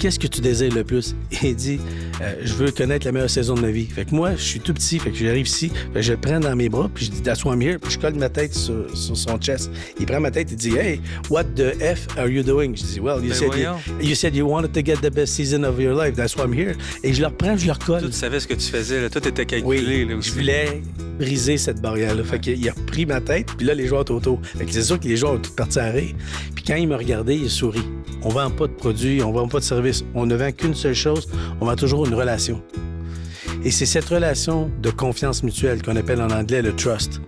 qu'est-ce que tu désires le plus? Et il dit, je veux connaître la meilleure saison de ma vie. Fait que moi, je suis tout petit, fait que j'arrive ici, fait que je le prends dans mes bras, puis je dis, that's why I'm here, puis je colle ma tête sur son chest. Il prend ma tête, il dit, hey, what the F are you doing? Je dis, well, you said you wanted to get the best season of your life, that's why I'm here. Et je le reprends, je le recolle. Tu savais ce que tu faisais, là. Tout était calculé. Oui, là, aussi. je voulais briser cette barrière-là. Fait qu'il a repris ma tête, puis là, les joueurs étaient autour. Fait que c'est sûr que les joueurs ont tous parti à rire. Puis quand il m'a regardé, il sourit. On vend pas de produits, on vend pas de services. On ne vend qu'une seule chose, on vend toujours une relation. Et c'est cette relation de confiance mutuelle qu'on appelle en anglais le trust.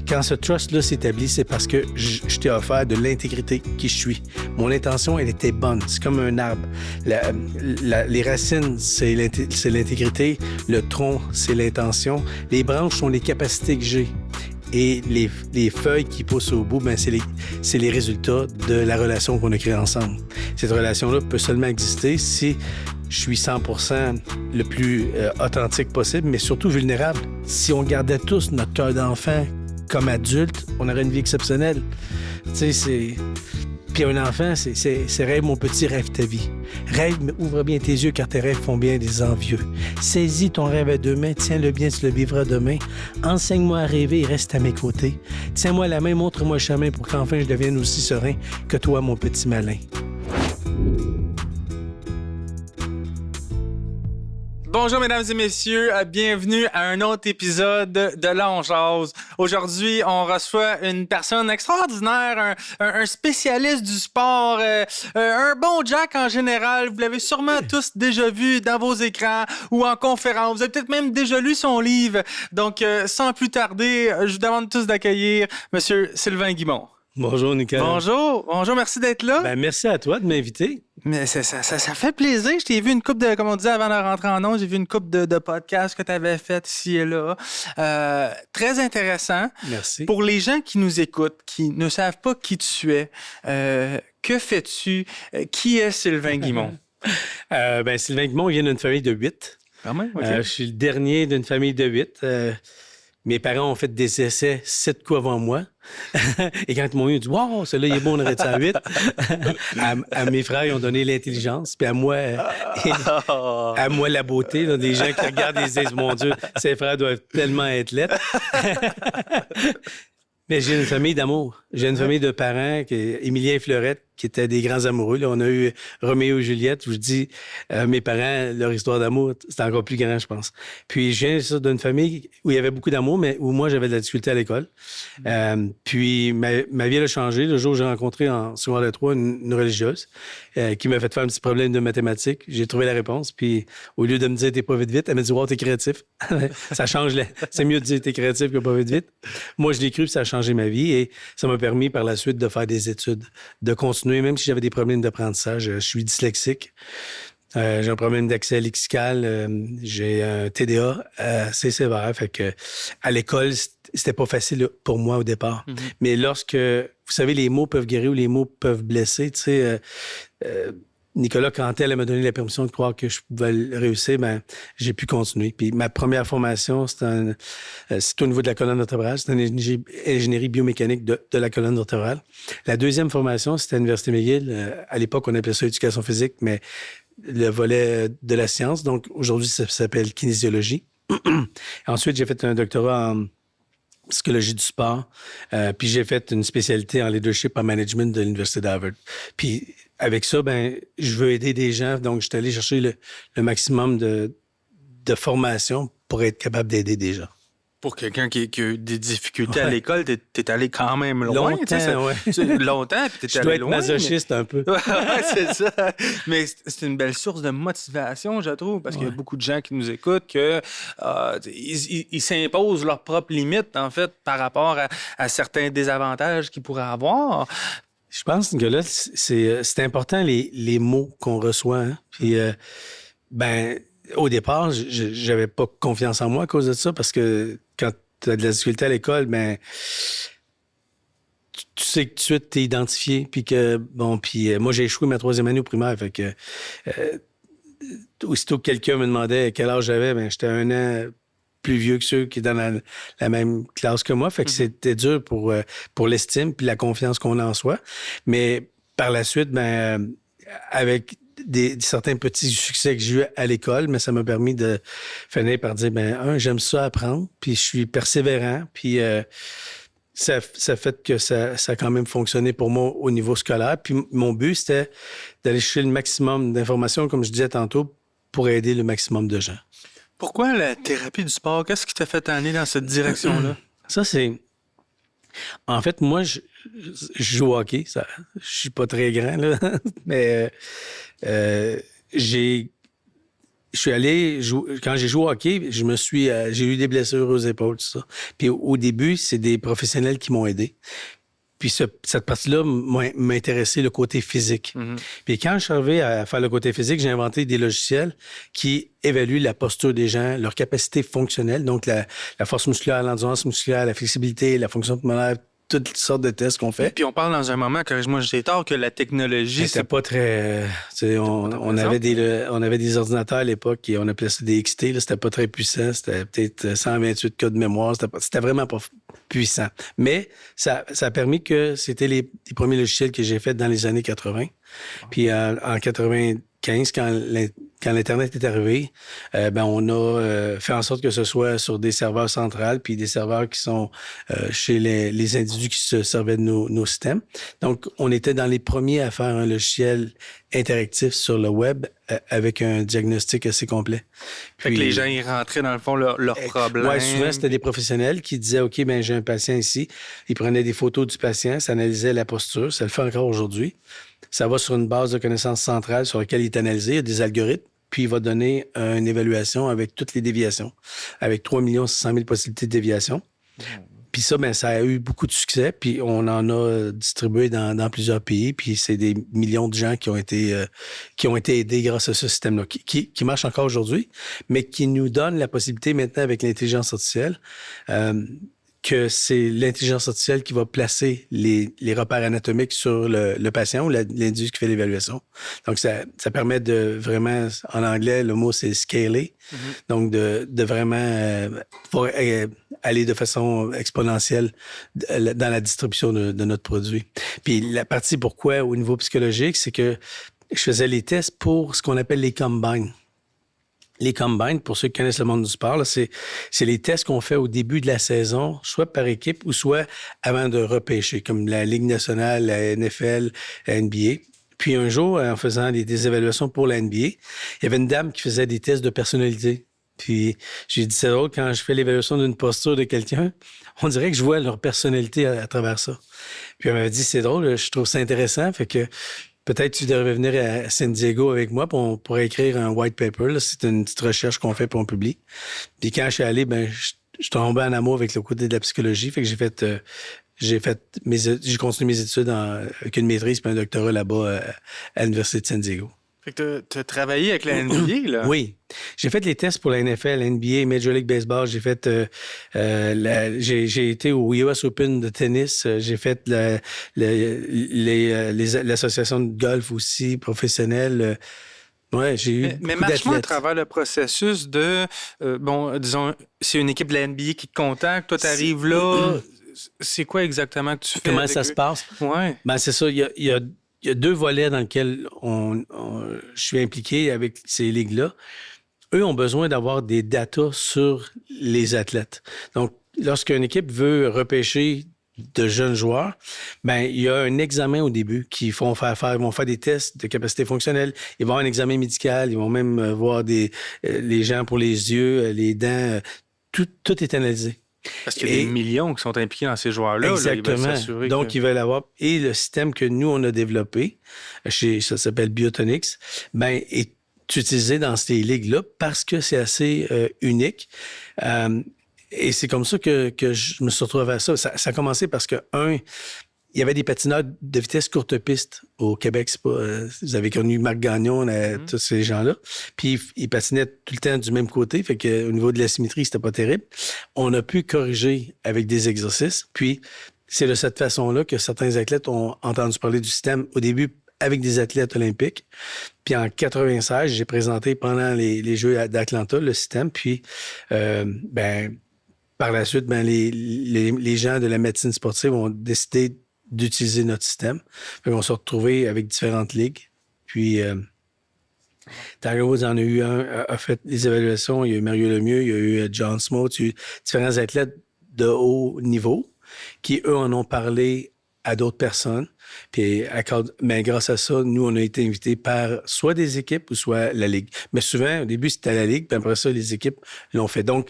Quand ce trust-là s'établit, c'est parce que je t'ai offert de l'intégrité qui je suis. Mon intention, elle était bonne. C'est comme un arbre. Les racines, c'est l'intégrité. Le tronc, c'est l'intention. Les branches sont les capacités que j'ai. Et les feuilles qui poussent au bout, ben c'est les résultats de la relation qu'on a créée ensemble. Cette relation-là peut seulement exister si je suis 100% le plus authentique possible, mais surtout vulnérable. Si on gardait tous notre cœur d'enfant comme adulte, on aurait une vie exceptionnelle. Tu sais, c'est... Puis un enfant, c'est rêve mon petit, rêve ta vie. Rêve, mais ouvre bien tes yeux car tes rêves font bien des envieux. Saisis ton rêve à deux mains, tiens-le bien, tu le vivras demain. Enseigne-moi à rêver et reste à mes côtés. Tiens-moi la main, montre-moi le chemin pour qu'enfin je devienne aussi serein que toi, mon petit malin. Bonjour, mesdames et messieurs. Bienvenue à un autre épisode de Là, on jase. Aujourd'hui, on reçoit une personne extraordinaire, un spécialiste du sport, un bon Jack en général. Vous l'avez sûrement tous déjà vu dans vos écrans ou en conférence. Vous avez peut-être même déjà lu son livre. Donc, sans plus tarder, je vous demande tous d'accueillir Monsieur Sylvain Guimond. Bonjour, Nicolas. Bonjour, merci d'être là. Ben, merci à toi de m'inviter. Mais ça fait plaisir. Je t'ai vu une couple de, comme on disait avant de rentrer en ondes, j'ai vu une couple de podcasts que tu avais fait ici et là. Très intéressant. Merci. Pour les gens qui nous écoutent, qui ne savent pas qui tu es, que fais-tu? Qui est Sylvain Guimond? Sylvain Guimond vient d'une famille de 8. Quand même, okay. Je suis le dernier d'une famille de 8. Mes parents ont fait des essais 7 coups avant moi. Et quand ils m'ont eu, ils ont dit « Wow, celui-là, il est bon, on aurait ça à 8. » À mes frères, ils ont donné l'intelligence. Puis à moi la beauté. Là, des gens qui regardent et disent « Mon Dieu, ces frères doivent tellement être lettres. » Mais j'ai une famille d'amour. J'ai une famille de parents, Émilien et Fleurette, qui étaient des grands amoureux. Là, on a eu Roméo et Juliette. Je vous dis, mes parents, leur histoire d'amour, c'était encore plus grand, je pense. Puis je viens d'une famille où il y avait beaucoup d'amour, mais où moi, j'avais de la difficulté à l'école. Puis ma vie a changé. Le jour où j'ai rencontré en secondaire 3 une religieuse qui m'a fait faire un petit problème de mathématiques. J'ai trouvé la réponse. Puis au lieu de me dire « T'es pas vite », elle m'a dit « Wow, t'es créatif. » Ça change. C'est mieux de dire « T'es créatif » que « pas vite ». Moi, je l'ai cru, puis ça a changé ma vie. Et ça m'a permis par la suite de faire des études, de continuer, même si j'avais des problèmes d'apprentissage. Je suis dyslexique. J'ai un problème d'accès lexical. J'ai un TDA assez sévère. Fait que à l'école, c'était pas facile pour moi au départ. Mm-hmm. Mais lorsque, vous savez, les mots peuvent guérir ou les mots peuvent blesser, tu sais... Nicolas Cantel m'a donné la permission de croire que je pouvais réussir, ben j'ai pu continuer. Puis ma première formation, c'est au niveau de la colonne vertébrale. C'est une ingénierie biomécanique de la colonne vertébrale. La deuxième formation, c'était à l'Université McGill. À l'époque, on appelait ça éducation physique, mais le volet de la science. Donc aujourd'hui, ça s'appelle kinésiologie. Ensuite, j'ai fait un doctorat en psychologie du sport. Puis j'ai fait une spécialité en leadership en management de l'Université d'Harvard. Puis avec ça, ben je veux aider des gens. Donc, je suis allé chercher le maximum de formation pour être capable d'aider des gens. Pour quelqu'un qui a eu des difficultés à l'école, t'es allé quand même loin. Longtemps, puis t'es allé loin. Je dois être masochiste un peu. Ouais, c'est ça. Mais c'est une belle source de motivation, je trouve, parce qu'il y a beaucoup de gens qui nous écoutent que ils s'imposent leurs propres limites, en fait, par rapport à certains désavantages qu'ils pourraient avoir. Je pense que là, c'est important les mots qu'on reçoit. Hein? Puis, au départ, j'avais pas confiance en moi à cause de ça, parce que quand tu as de la difficulté à l'école, ben tu sais que tout de suite t'es identifié, puis que moi j'ai échoué ma 3e année au primaire, fait que aussitôt que quelqu'un me demandait quel âge j'avais, ben j'étais 1 an plus vieux que ceux qui étaient dans la même classe que moi, fait que c'était dur pour l'estime puis la confiance qu'on a en soi. Mais par la suite, avec certains petits succès que j'ai eu à l'école, mais ça m'a permis de finir par dire, j'aime ça apprendre, puis je suis persévérant, puis ça fait que ça a quand même fonctionné pour moi au niveau scolaire. Puis mon but, c'était d'aller chercher le maximum d'informations, comme je disais tantôt, pour aider le maximum de gens. Pourquoi la thérapie du sport? Qu'est-ce qui t'a fait aller dans cette direction-là? Ça, c'est... En fait, moi, je joue au hockey. Je suis pas très grand, là. Mais je suis allé jouer... Quand j'ai joué au hockey, j'ai eu des blessures aux épaules, tout ça. Puis au début, c'est des professionnels qui m'ont aidé. Puis cette partie-là m'a intéressé le côté physique. Mm-hmm. Puis quand je suis arrivé à faire le côté physique, j'ai inventé des logiciels qui évaluent la posture des gens, leur capacité fonctionnelle, donc la force musculaire, l'endurance musculaire, la flexibilité, la fonction pulmonaire, toutes sortes de tests qu'on fait. Puis on parle dans un moment, corrige-moi si j'ai tort, que la technologie... C'était pas très... on avait des ordinateurs à l'époque et on appelait ça des XT. Là, c'était pas très puissant. C'était peut-être 128 cas de mémoire. C'était vraiment pas puissant. Mais ça a permis que c'était les premiers logiciels que j'ai faits dans les années 80. Puis en 95, quand l'Internet est arrivé, on a fait en sorte que ce soit sur des serveurs centrales puis des serveurs qui sont chez les individus qui se servaient de nos systèmes. Donc, on était dans les premiers à faire un logiciel interactif sur le web avec un diagnostic assez complet. Fait que les gens, ils rentraient dans le fond leurs problèmes. Oui, souvent, c'était des professionnels qui disaient, OK, j'ai un patient ici. Ils prenaient des photos du patient, ça analysait la posture. Ça le fait encore aujourd'hui. Ça va sur une base de connaissances centrale sur laquelle il est analysé. Il y a des algorithmes. Puis, il va donner une évaluation avec toutes les déviations, avec 3 600 000 possibilités de déviation. Puis ça, ça a eu beaucoup de succès. Puis on en a distribué dans plusieurs pays. Puis c'est des millions de gens qui ont été aidés grâce à ce système-là, qui marche encore aujourd'hui, mais qui nous donne la possibilité maintenant avec l'intelligence artificielle que c'est l'intelligence artificielle qui va placer les repères anatomiques sur le patient ou l'individu qui fait l'évaluation. Donc, ça permet de vraiment, en anglais, le mot, c'est « scaler ». Mm-hmm. Donc, de vraiment pouvoir aller de façon exponentielle dans la distribution de notre produit. Puis, la partie pourquoi, au niveau psychologique, c'est que je faisais les tests pour ce qu'on appelle les combines. Les combines, pour ceux qui connaissent le monde du sport, là, c'est les tests qu'on fait au début de la saison, soit par équipe ou soit avant de repêcher, comme la Ligue nationale, la NFL, la NBA. Puis un jour, en faisant des évaluations pour la NBA, il y avait une dame qui faisait des tests de personnalité. Puis j'ai dit, c'est drôle, quand je fais l'évaluation d'une posture de quelqu'un, on dirait que je vois leur personnalité à travers ça. Puis elle m'avait dit, c'est drôle, je trouve ça intéressant, fait que peut-être tu devrais venir à San Diego avec moi pour écrire un white paper. Là. C'est une petite recherche qu'on fait pour on publie. Puis quand je suis allé, je tombais en amour avec le côté de la psychologie. Fait que j'ai continué mes études avec une maîtrise puis un doctorat là-bas à l'Université de San Diego. Fait que tu as travaillé avec la NBA, là? Oui. J'ai fait les tests pour la NFL, la NBA, Major League Baseball. J'ai fait... j'ai été au US Open de tennis. J'ai fait l'association de golf aussi, professionnelle. Ouais, j'ai eu mais marche-moi à travers le processus de... disons, c'est une équipe de la NBA qui te contacte. Toi, tu arrives là. C'est quoi exactement que tu fais? Comment ça se passe? Ouais. C'est ça. Il y a 2 volets dans lesquels je suis impliqué avec ces ligues-là. Eux ont besoin d'avoir des datas sur les athlètes. Donc, lorsqu'une équipe veut repêcher de jeunes joueurs, il y a un examen au début qu'ils vont faire. Ils vont faire des tests de capacité fonctionnelle. Ils vont avoir un examen médical. Ils vont même voir les gens pour les yeux, les dents. Tout est analysé. Parce qu'il y a des millions qui sont impliqués dans ces joueurs-là. Exactement. Là, ils veulent donc, ils veulent avoir... Et le système que nous, on a développé, ça s'appelle Biotonix, est utilisé dans ces ligues-là parce que c'est assez unique. Et c'est comme ça que je me suis retrouvé à ça. Ça a commencé parce que, il y avait des patineurs de vitesse courte piste au Québec. C'est pas, vous avez connu Marc Gagnon, tous ces gens-là. Puis, ils patinaient tout le temps du même côté. Fait qu'au niveau de la symétrie, c'était pas terrible. On a pu corriger avec des exercices. Puis, c'est de cette façon-là que certains athlètes ont entendu parler du système au début avec des athlètes olympiques. Puis, en 96, j'ai présenté pendant les Jeux d'Atlanta le système. Puis, par la suite, les gens de la médecine sportive ont décidé d'utiliser notre système. On s'est retrouvés avec différentes ligues. Puis, Tiger Woods en a eu un, a fait les évaluations. Il y a eu Mario Lemieux, il y a eu John Smoot, il y a eu différents athlètes de haut niveau qui, eux, en ont parlé à d'autres personnes. Puis, mais grâce à ça, nous, on a été invités par soit des équipes ou soit la Ligue. Mais souvent, au début, c'était la Ligue, puis après ça, les équipes l'ont fait. Donc,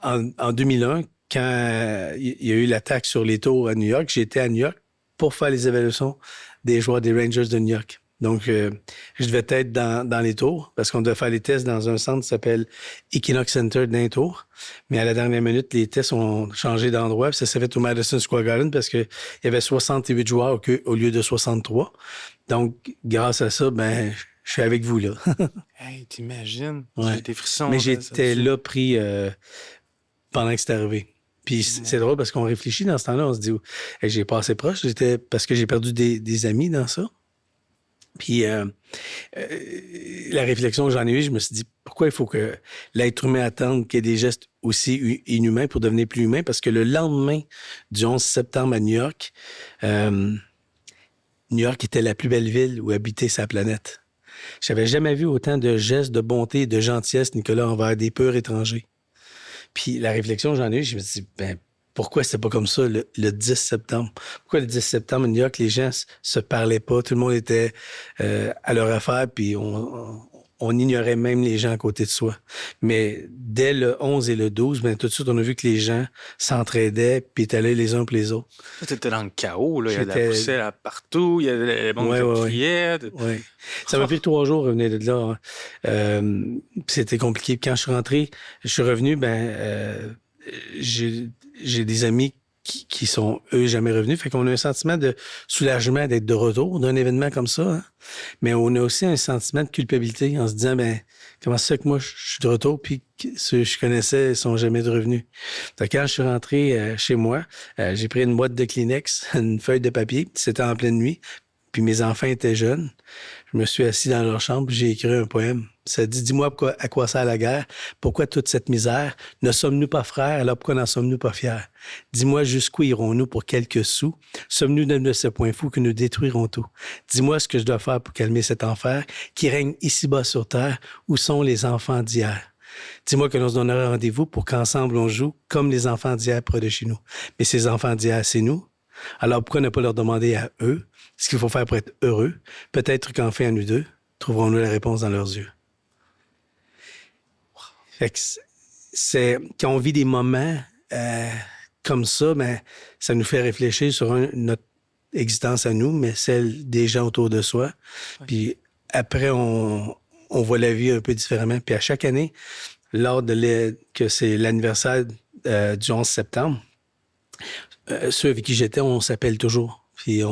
en 2001, quand il y a eu l'attaque sur les tours à New York, j'étais à New York pour faire les évaluations des joueurs des Rangers de New York. Donc, je devais être dans les tours parce qu'on devait faire les tests dans un centre qui s'appelle Equinox Center d'un tour. Mais à la dernière minute, les tests ont changé d'endroit. Puis ça s'est fait au Madison Square Garden parce qu'il y avait 68 joueurs au lieu de 63. Donc, grâce à ça, ben, je suis avec vous, là. Hey, t'imagines? Ouais. J'ai des frissons. Mais j'étais là pris pendant que c'est arrivé. Puis c'est drôle parce qu'on réfléchit dans ce temps-là. On se dit, hey, j'ai pas assez proche. Parce que j'ai perdu des amis dans ça. Puis la réflexion que j'en ai eue, je me suis dit, pourquoi il faut que l'être humain attende qu'il y ait des gestes aussi inhumains pour devenir plus humain? Parce que le lendemain du 11 septembre à New York, New York était la plus belle ville où habiter sa planète. J'avais jamais vu autant de gestes de bonté et de gentillesse, Nicolas, envers des purs étrangers. Puis la réflexion que j'en ai eue, je me suis dit, ben, pourquoi c'était pas comme ça le 10 septembre? Pourquoi le 10 septembre, à New York, les gens se parlaient pas, tout le monde était à leur affaire, puis on ignorait même les gens à côté de soi. Mais dès le 11 et le 12, ben, tout de suite, on a vu que les gens s'entraidaient, puis étaient allés les uns pour les autres. Tu étais dans le chaos, là. Il y avait de la poussière partout, il y avait les bons qui criaient. Oui. Ça m'a pris 3 jours de revenir de là. C'était compliqué. Quand je suis rentré, je suis revenu, j'ai des amis qui sont, eux, jamais revenus. Fait qu'on a un sentiment de soulagement d'être de retour d'un événement comme ça. Hein? Mais on a aussi un sentiment de culpabilité en se disant, ben, comment ça que moi, je suis de retour, puis ceux que je connaissais sont jamais revenus. Fait que quand je suis rentré chez moi, j'ai pris une boîte de Kleenex, une feuille de papier, c'était en pleine nuit, puis mes enfants étaient jeunes. Je me suis assis dans leur chambre, j'ai écrit un poème. Ça dit, dis-moi à quoi sert la guerre, pourquoi toute cette misère? Ne sommes-nous pas frères, alors pourquoi n'en sommes-nous pas fiers? Dis-moi jusqu'où irons-nous pour quelques sous? Sommes-nous de ce point fou que nous détruirons tout? Dis-moi ce que je dois faire pour calmer cet enfer qui règne ici-bas sur terre. Où sont les enfants d'hier? Dis-moi que l'on se donnera rendez-vous pour qu'ensemble on joue comme les enfants d'hier près de chez nous. Mais ces enfants d'hier, c'est nous. Alors pourquoi ne pas leur demander à eux ce qu'il faut faire pour être heureux? Peut-être qu'enfin à nous deux, trouverons-nous la réponse dans leurs yeux. Fait que c'est quand on vit des moments comme ça, ben, ça nous fait réfléchir sur notre existence à nous, mais celle des gens autour de soi. Oui. Puis après, on voit la vie un peu différemment. Puis à chaque année, lors que c'est l'anniversaire du 11 septembre, ceux avec qui j'étais, on s'appelle toujours. Puis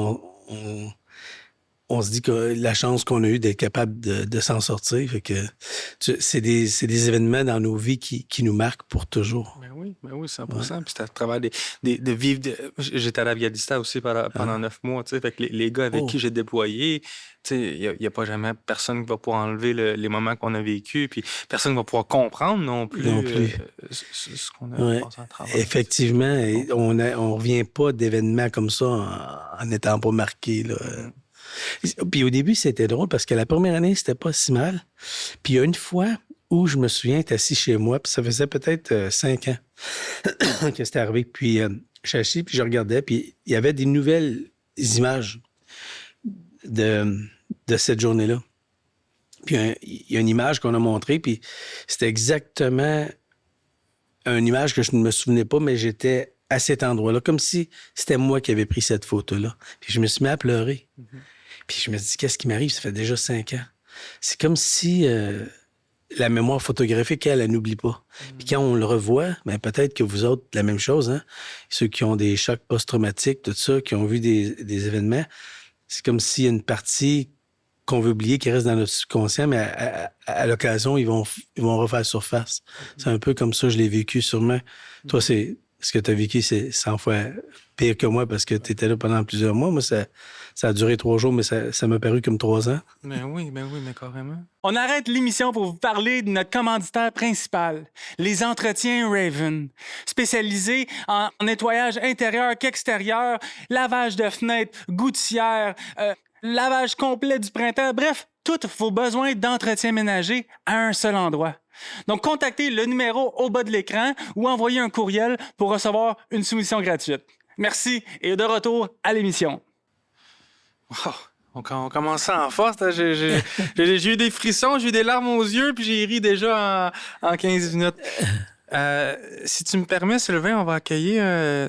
on se dit que la chance qu'on a eue d'être capable de s'en sortir, fait que c'est des événements dans nos vies qui nous marquent pour toujours. Ben oui, 100%. Ouais. Puis c'est à travers de vivre... J'étais à l'Afghanistan aussi pendant 9 mois, tu sais, fait que les gars avec qui j'ai déployé, tu sais, il n'y a pas jamais personne qui va pouvoir enlever les moments qu'on a vécus, puis personne ne va pouvoir comprendre non plus. Ce qu'on a passé à travers. Effectivement, on revient pas d'événements comme ça en n'étant pas marqué, là. Puis au début, c'était drôle parce que la première année, c'était pas si mal. Puis il y a une fois où je me souviens être assis chez moi, puis ça faisait peut-être 5 ans que c'était arrivé. Puis je suis assis, puis je regardais, puis il y avait des nouvelles images de cette journée-là. Puis il y a une image qu'on a montrée, puis c'était exactement une image que je ne me souvenais pas, mais j'étais à cet endroit-là, comme si c'était moi qui avais pris cette photo-là. Puis je me suis mis à pleurer. Mm-hmm. Puis je me dis, qu'est-ce qui m'arrive? Ça fait déjà 5 ans. C'est comme si la mémoire photographique, elle n'oublie pas. Puis quand on le revoit, ben peut-être que vous autres, la même chose, hein? Ceux qui ont des chocs post-traumatiques, tout ça, qui ont vu des événements, c'est comme s'il y a une partie qu'on veut oublier qui reste dans notre subconscient, mais à l'occasion, ils vont refaire surface. C'est un peu comme ça, je l'ai vécu sûrement. Toi, ce que tu as vécu, c'est 100 fois pire que moi parce que tu étais là pendant plusieurs mois. Moi, ça a duré 3 jours, mais ça m'a paru comme 3 ans. Mais carrément. On arrête l'émission pour vous parler de notre commanditaire principal, les Entretiens Raven, spécialisés en nettoyage intérieur qu'extérieur, lavage de fenêtres, gouttières, lavage complet du printemps, bref, tous vos besoins d'entretien ménager à un seul endroit. Donc, contactez le numéro au bas de l'écran ou envoyez un courriel pour recevoir une soumission gratuite. Merci et de retour à l'émission. Wow. On commence ça en force. Hein. J'ai eu des frissons, j'ai eu des larmes aux yeux, puis j'ai ri déjà en 15 minutes. Si tu me permets, Sylvain, on va accueillir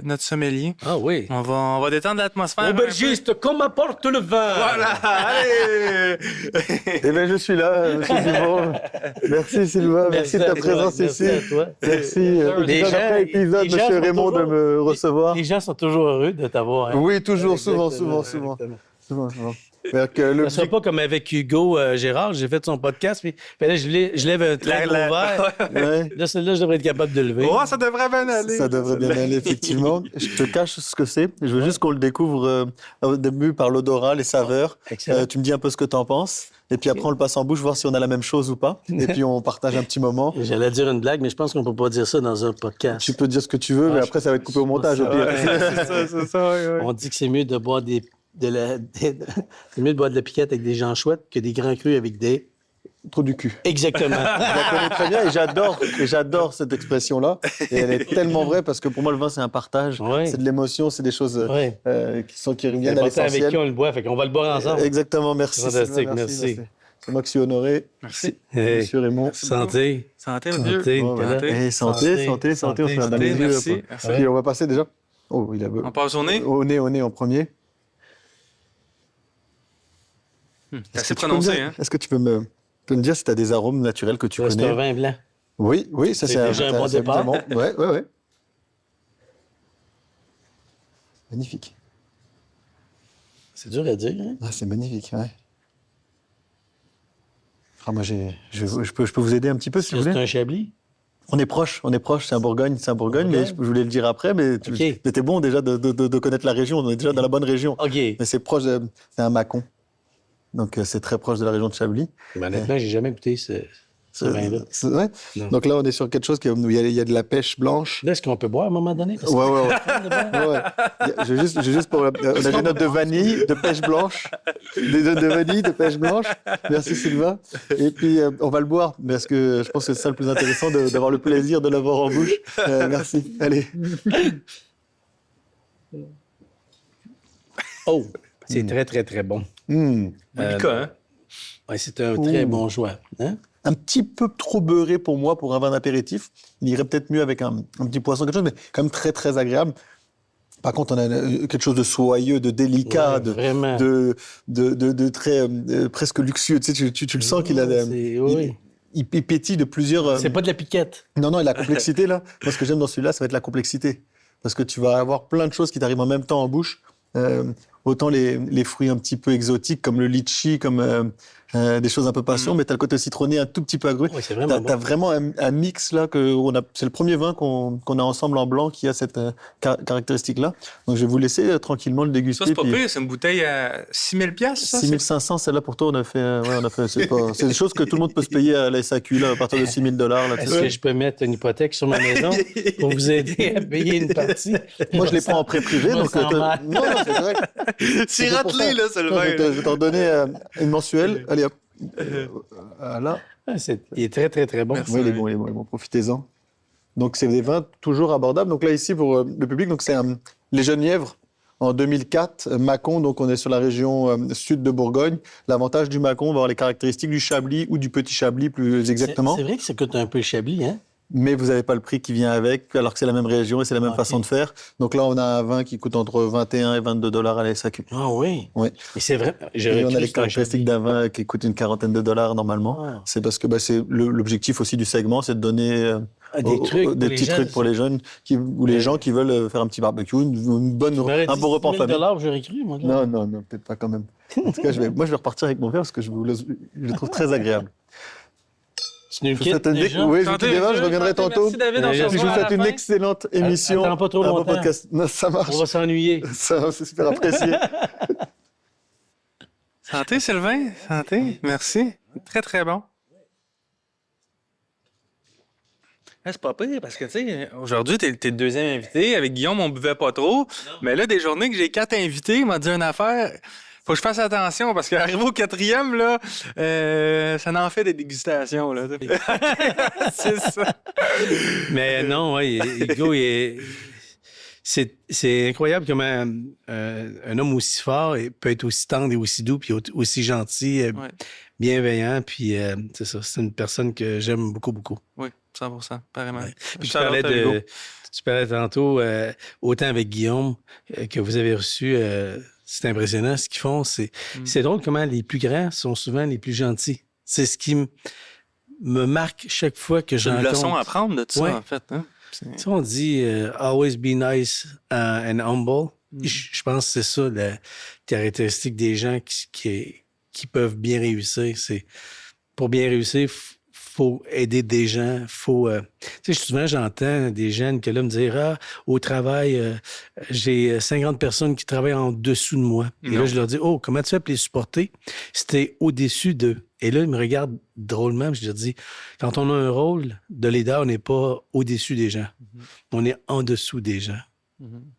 notre sommelier. Ah oui. On va détendre l'atmosphère. Aubergiste, comme apporte le vin. Voilà, allez! Eh bien, je suis là, M. Dumont. Merci, Sylvain. Merci de ta présence ici. Merci à toi. Merci. Après épisode, M. Raymond, de me recevoir. Les gens sont toujours heureux de t'avoir. Hein? Oui, toujours, souvent. Ça ne sera pas comme avec Hugo Gérard, j'ai fait son podcast, puis là, je lève un très gros verre. Ouais. Là, celle-là, je devrais être capable de le lever. Oh, ça devrait bien aller. Ça devrait bien aller, effectivement. Je te cache ce que c'est. Je veux juste qu'on le découvre au début par l'odorat, les saveurs. Excellent. Tu me dis un peu ce que tu en penses. Et puis après, on le passe en bouche, voir si on a la même chose ou pas. Et puis, on partage un petit moment. J'allais dire une blague, mais je pense qu'on ne peut pas dire ça dans un podcast. Tu peux dire ce que tu veux, mais après, ça va être coupé au montage. Au pire. C'est ça, oui. On dit que c'est mieux de boire c'est mieux de boire de la piquette avec des gens chouettes que des grands crus avec des... Trop du cul. Exactement. Je la connais très bien et j'adore cette expression-là. Et elle est tellement vraie parce que pour moi, le vin, c'est un partage. Oui. C'est de l'émotion, c'est des choses qui reviennent à C'est avec l'essentiel. qui on le boit, fait qu'on va le boire ensemble. Exactement, merci. Fantastique, Sylvain, merci. C'est moi qui suis honoré. Merci. Hey, Monsieur Raymond. santé. Santé, le vieux. Santé, Bon, Nicolas. Eh, santé. On se regarde dans les yeux. Merci. Hop. Merci. Puis on va passer déjà. Oh, il a On passe au nez. au nez en premier. C'est assez prononcé, hein? Est-ce que tu peux me dire si tu as des arômes naturels que tu Là, c'est connais? un vin blanc. Oui, ça C'est déjà un bon départ. Ouais. Magnifique. C'est dur à dire, hein? Ah, c'est magnifique, ouais. Ah, moi, je peux vous aider un petit peu, si vous C'est voulez. un chablis? On est proche, c'est un Bourgogne, mais je voulais le dire après, mais c'était bon déjà de connaître la région, on est déjà dans la bonne région. OK. Mais c'est proche, c'est un Mâcon, donc c'est très proche de la région de Chablis. Mais honnêtement, j'ai jamais goûté ce vin-là. Ouais. Non. Donc là, on est sur quelque chose où il y a de la pêche blanche. Là, est-ce qu'on peut boire à un moment donné? Parce que- Ouais. J'ai juste on a des notes de vanille, de pêche blanche, des notes de vanille, de pêche blanche. Merci Sylvain. Et puis on va le boire parce que je pense que c'est ça le plus intéressant, d'avoir le plaisir de l'avoir en bouche. Merci. Allez. Oh, c'est très, très, très bon. Délicat, hein? Ouais, c'est un très bon choix. Hein? Un petit peu trop beurré pour moi pour un vin d'apéritif. Il irait peut-être mieux avec un petit poisson, quelque chose, mais quand même très, très agréable. Par contre, on a quelque chose de soyeux, de délicat, Ouais, vraiment. de très presque luxueux. Tu sais, tu le sens qu'il a... Oui. Il pétille de plusieurs... C'est pas de la piquette. Non, et la complexité, là. Moi, ce que j'aime dans celui-là, ça va être la complexité. Parce que tu vas avoir plein de choses qui t'arrivent en même temps en bouche. Autant les fruits un petit peu exotiques, comme le litchi, comme des choses un peu passion, mais tu as le côté citronné un tout petit peu agrué. Oui, c'est vraiment Tu as vraiment un mix, là, c'est le premier vin qu'on a ensemble en blanc qui a cette caractéristique-là. Donc, je vais vous laisser tranquillement le déguster. Ça, c'est pas puis- pire. C'est une bouteille à 6000 piastres, ça? 6500, celle-là pour toi, on a fait. C'est des choses que tout le monde peut se payer à la SAQ, là, à partir de 6000 $. Là, tu Est-ce sais. que je peux mettre une hypothèque sur ma maison pour vous aider à payer une partie? Moi, je les prends en prêt privé, Je me donc. sens mal. Non, c'est vrai. C'est pour ratelé, ça. là, c'est le Non, vin. je vais t'en donner une mensuelle. Allez, hop. Voilà. Ah, il est très, très, très bon. Merci. Oui, il est bon. Profitez-en. Donc, c'est des vins toujours abordables. Donc là, ici, pour le public, donc c'est les Genièvres en 2004. Mâcon, donc on est sur la région sud de Bourgogne. L'avantage du Mâcon, on va avoir les caractéristiques du Chablis ou du Petit Chablis, plus exactement. C'est vrai que ça coûte un peu le chablis, hein? Mais vous n'avez pas le prix qui vient avec, alors que c'est la même région et c'est la même Ok. façon de faire. Donc là, on a un vin qui coûte entre 21 et 22 $ à la SAQ. Ah oui. Oui. Et c'est vrai. Et J'aurais on cru a que les c'était un caractéristiques chablis. d'un vin qui coûte une quarantaine de dollars normalement. Ah. C'est parce que c'est l'objectif aussi du segment, c'est de donner Des trucs pour des les petits jeunes, trucs pour les jeunes ou les gens qui veulent faire un petit barbecue, une bonne, un bon repas en famille. $, j'aurais cru, moi. Là. Non, peut-être pas quand même. En tout cas, moi, je vais repartir avec mon verre parce que je le trouve très agréable. Tu nous Je vous quittes souhaite déjà? oui, je vous Santé, quitte déjà, je monsieur, reviendrai santé, tantôt. Merci, David. On se Je Je revoit vous à souhaite la une fin. excellente émission. Attends pas trop un bon longtemps. podcast. Non, ça marche. On va s'ennuyer. Ça, c'est super apprécié. Santé, Sylvain. Santé. Merci. Très, très bon. C'est pas pire parce que, tu sais, aujourd'hui, t'es le deuxième invité. Avec Guillaume, on buvait pas trop. Mais là, des journées que j'ai 4 invités, il m'a dit une affaire. Faut que je fasse attention parce qu'arrivé au 4e, là, ça en fait des dégustations. Là. C'est ça. Mais non, ouais, Hugo, c'est incroyable comment un homme aussi fort peut être aussi tendre et aussi doux, puis aussi gentil, bienveillant. Puis c'est ça, c'est une personne que j'aime beaucoup, beaucoup. Oui, 100%, apparemment. Ouais. Puis tu parlais tantôt, autant avec Guillaume que vous avez reçu, c'est impressionnant ce qu'ils font. C'est drôle comment les plus grands sont souvent les plus gentils. C'est ce qui me marque chaque fois que je rencontre. C'est une leçon à prendre de tout ça, en fait. Hein? Tu sais, on dit always be nice and humble. Je pense que c'est ça la caractéristique des gens qui peuvent bien réussir. C'est pour bien réussir, faut aider des gens. Tu sais, souvent j'entends des jeunes que là me dire au travail, j'ai 50 personnes qui travaillent en dessous de moi. Et là, je leur dis comment tu fais pour les supporter? C'était au-dessus d'eux. Et là, ils me regardent drôlement. Je leur dis, quand on a un rôle de leader, on n'est pas au-dessus des gens. On est en dessous des gens.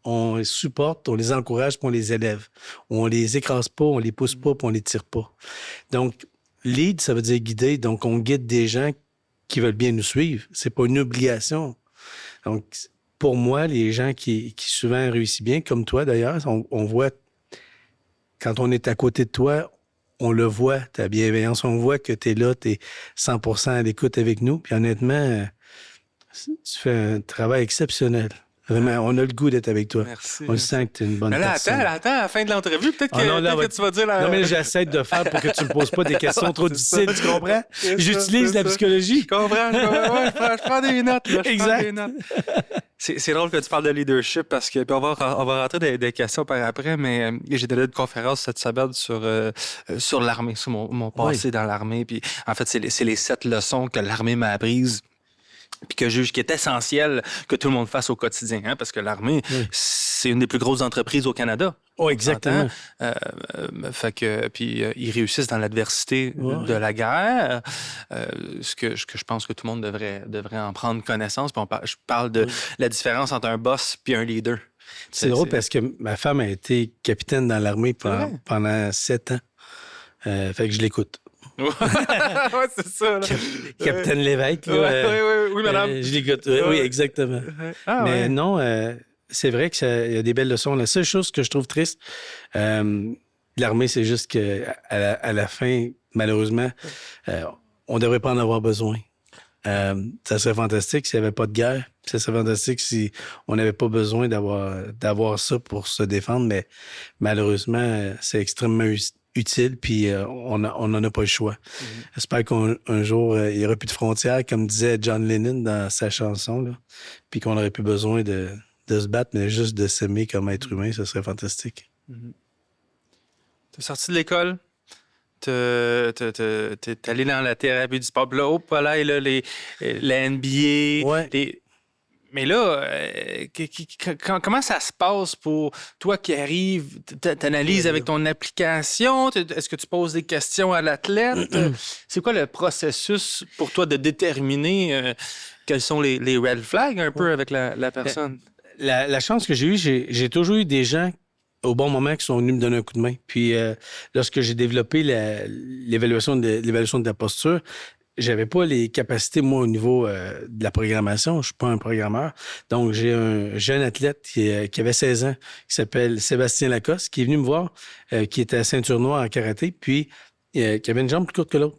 On les supporte, on les encourage, puis on les élève. On les écrase pas, on les pousse pas, puis on les tire pas. Donc, lead, ça veut dire guider. Donc, on guide des gens qui veulent bien nous suivre. C'est pas une obligation. Donc, pour moi, les gens qui souvent réussissent bien, comme toi d'ailleurs, on voit, quand on est à côté de toi, on le voit, ta bienveillance. On voit que tu es là, tu es 100% à l'écoute avec nous. Puis honnêtement, tu fais un travail exceptionnel. Vraiment, on a le goût d'être avec toi. Merci. On le sent que tu es une bonne personne. Attends, à la fin de l'entrevue, peut-être que tu vas dire... Non, mais j'essaie de faire pour que tu ne me poses pas des questions trop difficiles, tu comprends? J'utilise la psychologie. Je comprends. Je prends des notes. Là, exact. C'est drôle que tu parles de leadership parce que on va rentrer des questions par après, mais j'ai donné une conférence cette semaine sur l'armée, sur mon passé dans l'armée. Puis en fait, c'est les 7 leçons que l'armée m'a apprises. Puis que je juge qu'il est essentiel que tout le monde fasse au quotidien, hein, parce que l'armée, c'est une des plus grosses entreprises au Canada. Oh, exactement. Fait que, puis ils réussissent dans l'adversité de la guerre, ce que je pense que tout le monde devrait en prendre connaissance. Puis je parle de la différence entre un boss puis un leader. C'est drôle parce que ma femme a été capitaine dans l'armée pendant 7 ans. Fait que je l'écoute. Ouais, c'est ça. Là. Capitaine Lévesque. Oui, madame. Je l'écoute. Oui, exactement. Mais non, c'est vrai qu'il y a des belles leçons. La seule chose que je trouve triste, l'armée, c'est juste qu'à la fin, malheureusement, on ne devrait pas en avoir besoin. Ça serait fantastique s'il n'y avait pas de guerre. Ça serait fantastique si on n'avait pas besoin d'avoir ça pour se défendre. Mais malheureusement, c'est extrêmement utile, puis on n'en a pas le choix. J'espère qu'un jour, il n'y aura plus de frontières, comme disait John Lennon dans sa chanson, là, puis qu'on n'aurait plus besoin de se battre, mais juste de s'aimer comme être humain, ça serait fantastique. T'es sorti de l'école, t'es allé dans la thérapie du sport, puis là, la NBA, Mais là, comment ça se passe pour toi qui arrives, t'analyses avec ton application? Est-ce que tu poses des questions à l'athlète? C'est quoi le processus pour toi de déterminer quels sont les red flags un peu avec la personne? La chance que j'ai eue, j'ai toujours eu des gens au bon moment qui sont venus me donner un coup de main. Puis lorsque j'ai développé l'évaluation de la posture, j'avais pas les capacités, moi, au niveau de la programmation. Je suis pas un programmeur. Donc, j'ai un jeune athlète qui avait 16 ans, qui s'appelle Sébastien Lacoste, qui est venu me voir, qui était à ceinture noire en karaté, puis qui avait une jambe plus courte que l'autre.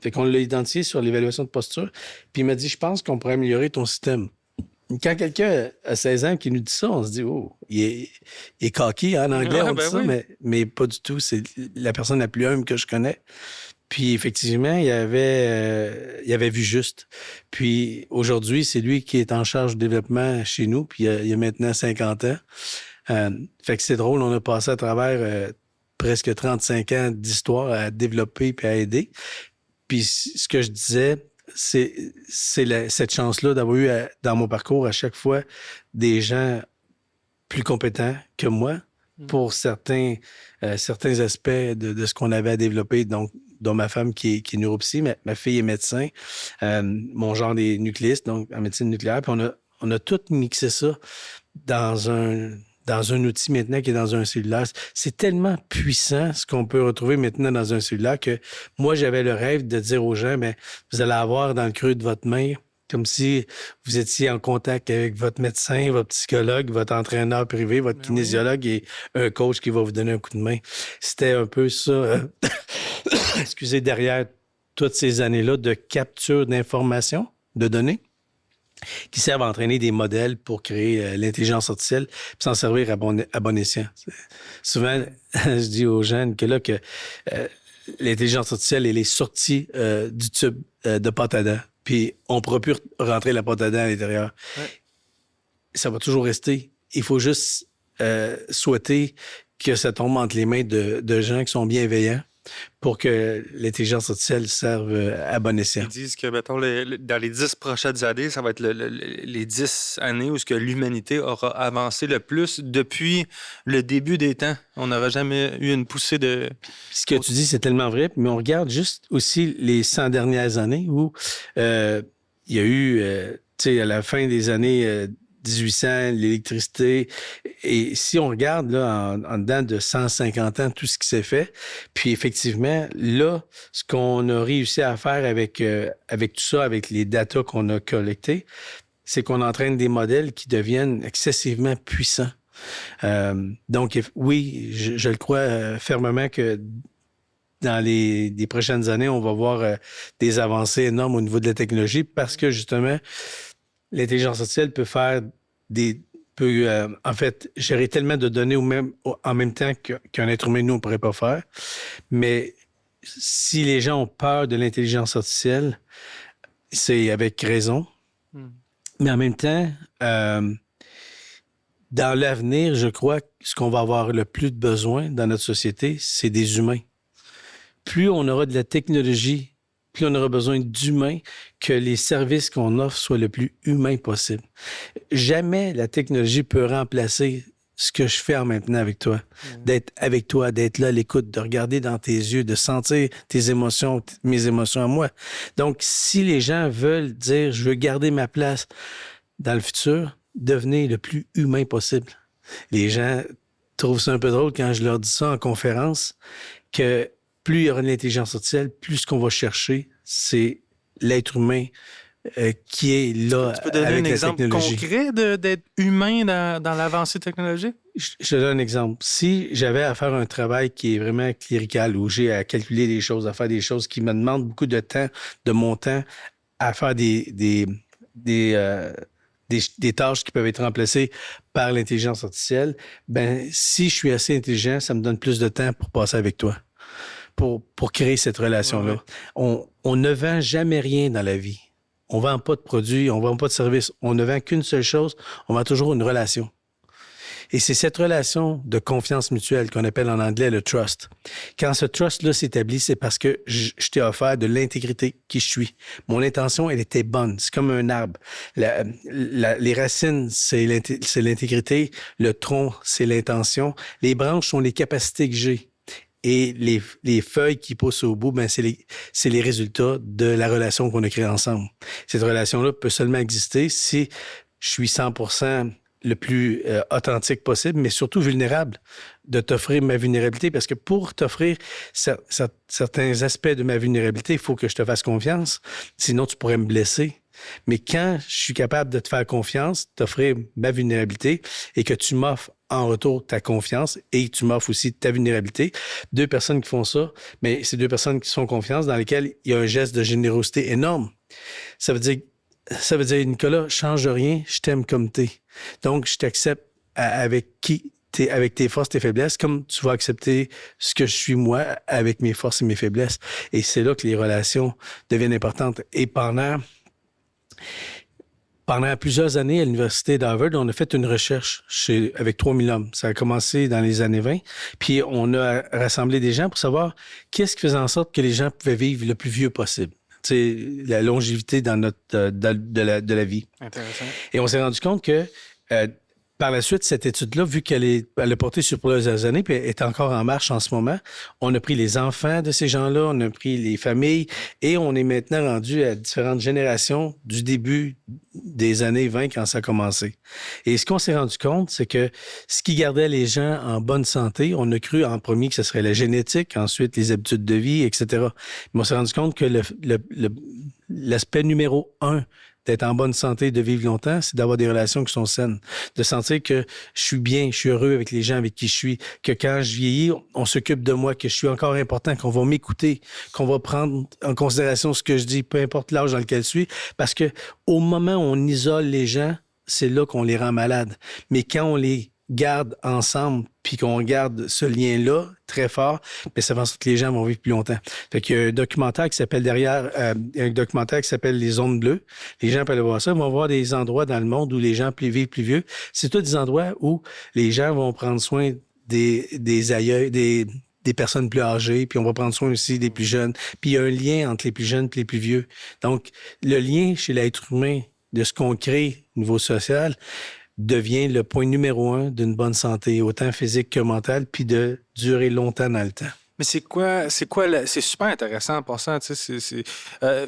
Fait qu'on l'a identifié sur l'évaluation de posture. Puis il m'a dit, je pense qu'on pourrait améliorer ton système. Quand quelqu'un a 16 ans qui nous dit ça, on se dit, il est cocky, hein, en anglais, on dit ça, mais pas du tout. C'est la personne la plus humble que je connais. Puis effectivement, il avait vu juste. Puis aujourd'hui, c'est lui qui est en charge du développement chez nous, puis il a maintenant 50 ans. Fait que c'est drôle, on a passé à travers presque 35 ans d'histoire à développer puis à aider. Puis ce que je disais, c'est cette chance-là d'avoir eu dans mon parcours à chaque fois des gens plus compétents que moi pour certains aspects de ce qu'on avait à développer, donc dont ma femme qui est neuropsy, ma fille est médecin, mon genre est nucléiste, donc en médecine nucléaire, puis on a tout mixé ça dans dans un outil maintenant qui est dans un cellulaire. C'est tellement puissant ce qu'on peut retrouver maintenant dans un cellulaire que moi, j'avais le rêve de dire aux gens, mais vous allez avoir dans le creux de votre main, comme si vous étiez en contact avec votre médecin, votre psychologue, votre entraîneur privé, votre kinésiologue et un coach qui va vous donner un coup de main. C'était un peu ça, excusez, derrière toutes ces années-là de capture d'informations, de données, qui servent à entraîner des modèles pour créer l'intelligence artificielle, puis s'en servir à bon escient. Souvent, je dis aux jeunes que l'intelligence artificielle, elle est sortie du tube de pâte à dents, puis on ne pourra plus rentrer la pâte à dents à l'intérieur. Ouais. Ça va toujours rester. Il faut juste souhaiter que ça tombe entre les mains de gens qui sont bienveillants, pour que l'intelligence artificielle serve à bon escient. Ils disent que, mettons, dans les 10 prochaines années, ça va être les 10 années où ce que l'humanité aura avancé le plus depuis le début des temps. On n'aura jamais eu une poussée de... Ce que tu dis, c'est tellement vrai, mais on regarde juste aussi les 100 dernières années où il y a eu, tu sais, à la fin des années 1800, l'électricité. Et si on regarde là, en dedans de 150 ans, tout ce qui s'est fait, puis effectivement, là, ce qu'on a réussi à faire avec tout ça, avec les datas qu'on a collectés, c'est qu'on entraîne des modèles qui deviennent excessivement puissants. Donc, oui, je le crois fermement que dans les prochaines années, on va voir des avancées énormes au niveau de la technologie parce que, justement, l'intelligence artificielle peut faire en fait, gérer tellement de données en même temps qu'un être humain, nous, on ne pourrait pas faire. Mais si les gens ont peur de l'intelligence artificielle, c'est avec raison. Mais en même temps, dans l'avenir, je crois que ce qu'on va avoir le plus de besoin dans notre société, c'est des humains. Plus on aura de la technologie, plus on aura besoin d'humains, que les services qu'on offre soient le plus humains possible. Jamais la technologie peut remplacer ce que je fais en maintenant avec toi. D'être avec toi, d'être là à l'écoute, de regarder dans tes yeux, de sentir tes émotions, mes émotions à moi. Donc, si les gens veulent dire « je veux garder ma place dans le futur », devenez le plus humain possible. Les gens trouvent ça un peu drôle quand je leur dis ça en conférence, que plus il y aura de l'intelligence artificielle, plus ce qu'on va chercher, c'est l'être humain qui est là avec la technologie. Tu peux donner un exemple concret d'être humain dans l'avancée technologique? Je te donne un exemple. Si j'avais à faire un travail qui est vraiment clérical, où j'ai à calculer des choses, à faire des choses qui me demandent beaucoup de temps, de mon temps, à faire des tâches qui peuvent être remplacées par l'intelligence artificielle, ben si je suis assez intelligent, ça me donne plus de temps pour passer avec toi. Pour créer cette relation-là. Ouais. On ne vend jamais rien dans la vie. On ne vend pas de produits, on ne vend pas de services. On ne vend qu'une seule chose, on vend toujours une relation. Et c'est cette relation de confiance mutuelle qu'on appelle en anglais le trust. Quand ce trust-là s'établit, c'est parce que je t'ai offert de l'intégrité qui je suis. Mon intention, elle était bonne. C'est comme un arbre. Les racines, c'est l'intégrité. Le tronc, c'est l'intention. Les branches sont les capacités que j'ai. Et les feuilles qui poussent au bout, ben c'est les résultats de la relation qu'on a créée ensemble. Cette relation-là peut seulement exister si je suis 100% le plus authentique possible, mais surtout vulnérable, de t'offrir ma vulnérabilité. Parce que pour t'offrir certains aspects de ma vulnérabilité, il faut que je te fasse confiance. Sinon, tu pourrais me blesser. Mais quand je suis capable de te faire confiance, t'offrir ma vulnérabilité et que tu m'offres en retour ta confiance et tu m'offres aussi ta vulnérabilité, deux personnes qui font ça, mais c'est deux personnes qui se font confiance dans lesquelles il y a un geste de générosité énorme. Ça veut dire, Nicolas, change rien, je t'aime comme t'es. Donc, je t'accepte avec qui t'es, avec tes forces, tes faiblesses, comme tu vas accepter ce que je suis moi avec mes forces et mes faiblesses. Et c'est là que les relations deviennent importantes. Et pendant plusieurs années, à l'Université d'Harvard, on a fait une recherche avec 3000 hommes. Ça a commencé dans les années 20. Puis, on a rassemblé des gens pour savoir qu'est-ce qui faisait en sorte que les gens pouvaient vivre le plus vieux possible. C'est la longévité dans de la vie. Intéressant. Et on s'est rendu compte que Par la suite, cette étude-là, vu elle a porté sur plusieurs années, puis elle est encore en marche en ce moment, on a pris les enfants de ces gens-là, on a pris les familles, et on est maintenant rendu à différentes générations du début des années 20 quand ça a commencé. Et ce qu'on s'est rendu compte, c'est que ce qui gardait les gens en bonne santé, on a cru en premier que ce serait la génétique, ensuite les habitudes de vie, etc. Mais on s'est rendu compte que l'aspect numéro 1 d'être en bonne santé, de vivre longtemps, c'est d'avoir des relations qui sont saines. De sentir que je suis bien, je suis heureux avec les gens avec qui je suis, que quand je vieillis, on s'occupe de moi, que je suis encore important, qu'on va m'écouter, qu'on va prendre en considération ce que je dis, peu importe l'âge dans lequel je suis, parce que au moment où on isole les gens, c'est là qu'on les rend malades. Mais quand on les garde ensemble, puis qu'on garde ce lien-là très fort, bien, ça fait en sorte que les gens vont vivre plus longtemps. Fait qu'il y a un documentaire qui s'appelle un documentaire qui s'appelle Les Zones Bleues. Les gens peuvent aller voir ça. Ils vont voir des endroits dans le monde où les gens vivent plus vieux. C'est tous des endroits où les gens vont prendre soin des aïeux, des personnes plus âgées, puis on va prendre soin aussi des plus jeunes. Puis il y a un lien entre les plus jeunes et les plus vieux. Donc, le lien chez l'être humain de ce qu'on crée au niveau social devient le point numéro 1 d'une bonne santé, autant physique que mentale, puis de durer longtemps dans le temps. Mais c'est super intéressant en passant, tu sais,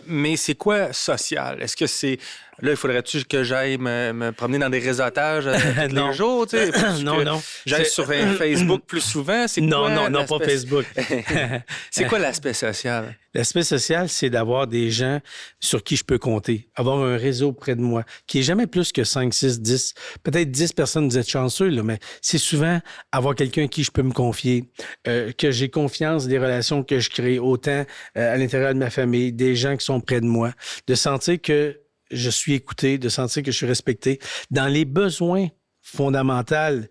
mais c'est quoi social? Est-ce que c'est, là, il faudrait-tu que j'aille me promener dans des réseautages tous les jours, tu sais? Non. J'aille sur Facebook plus souvent? C'est non, quoi pas Facebook. C'est quoi l'aspect social? L'aspect social, c'est d'avoir des gens sur qui je peux compter, avoir un réseau près de moi, qui est jamais plus que 5, 6, 10, peut-être 10 personnes, vous êtes chanceux, là, mais c'est souvent avoir quelqu'un à qui je peux me confier, que j'ai confiance des relations que je crée, autant à l'intérieur de ma famille, des gens qui sont près de moi, de sentir que je suis écouté, de sentir que je suis respecté. Dans les besoins fondamentaux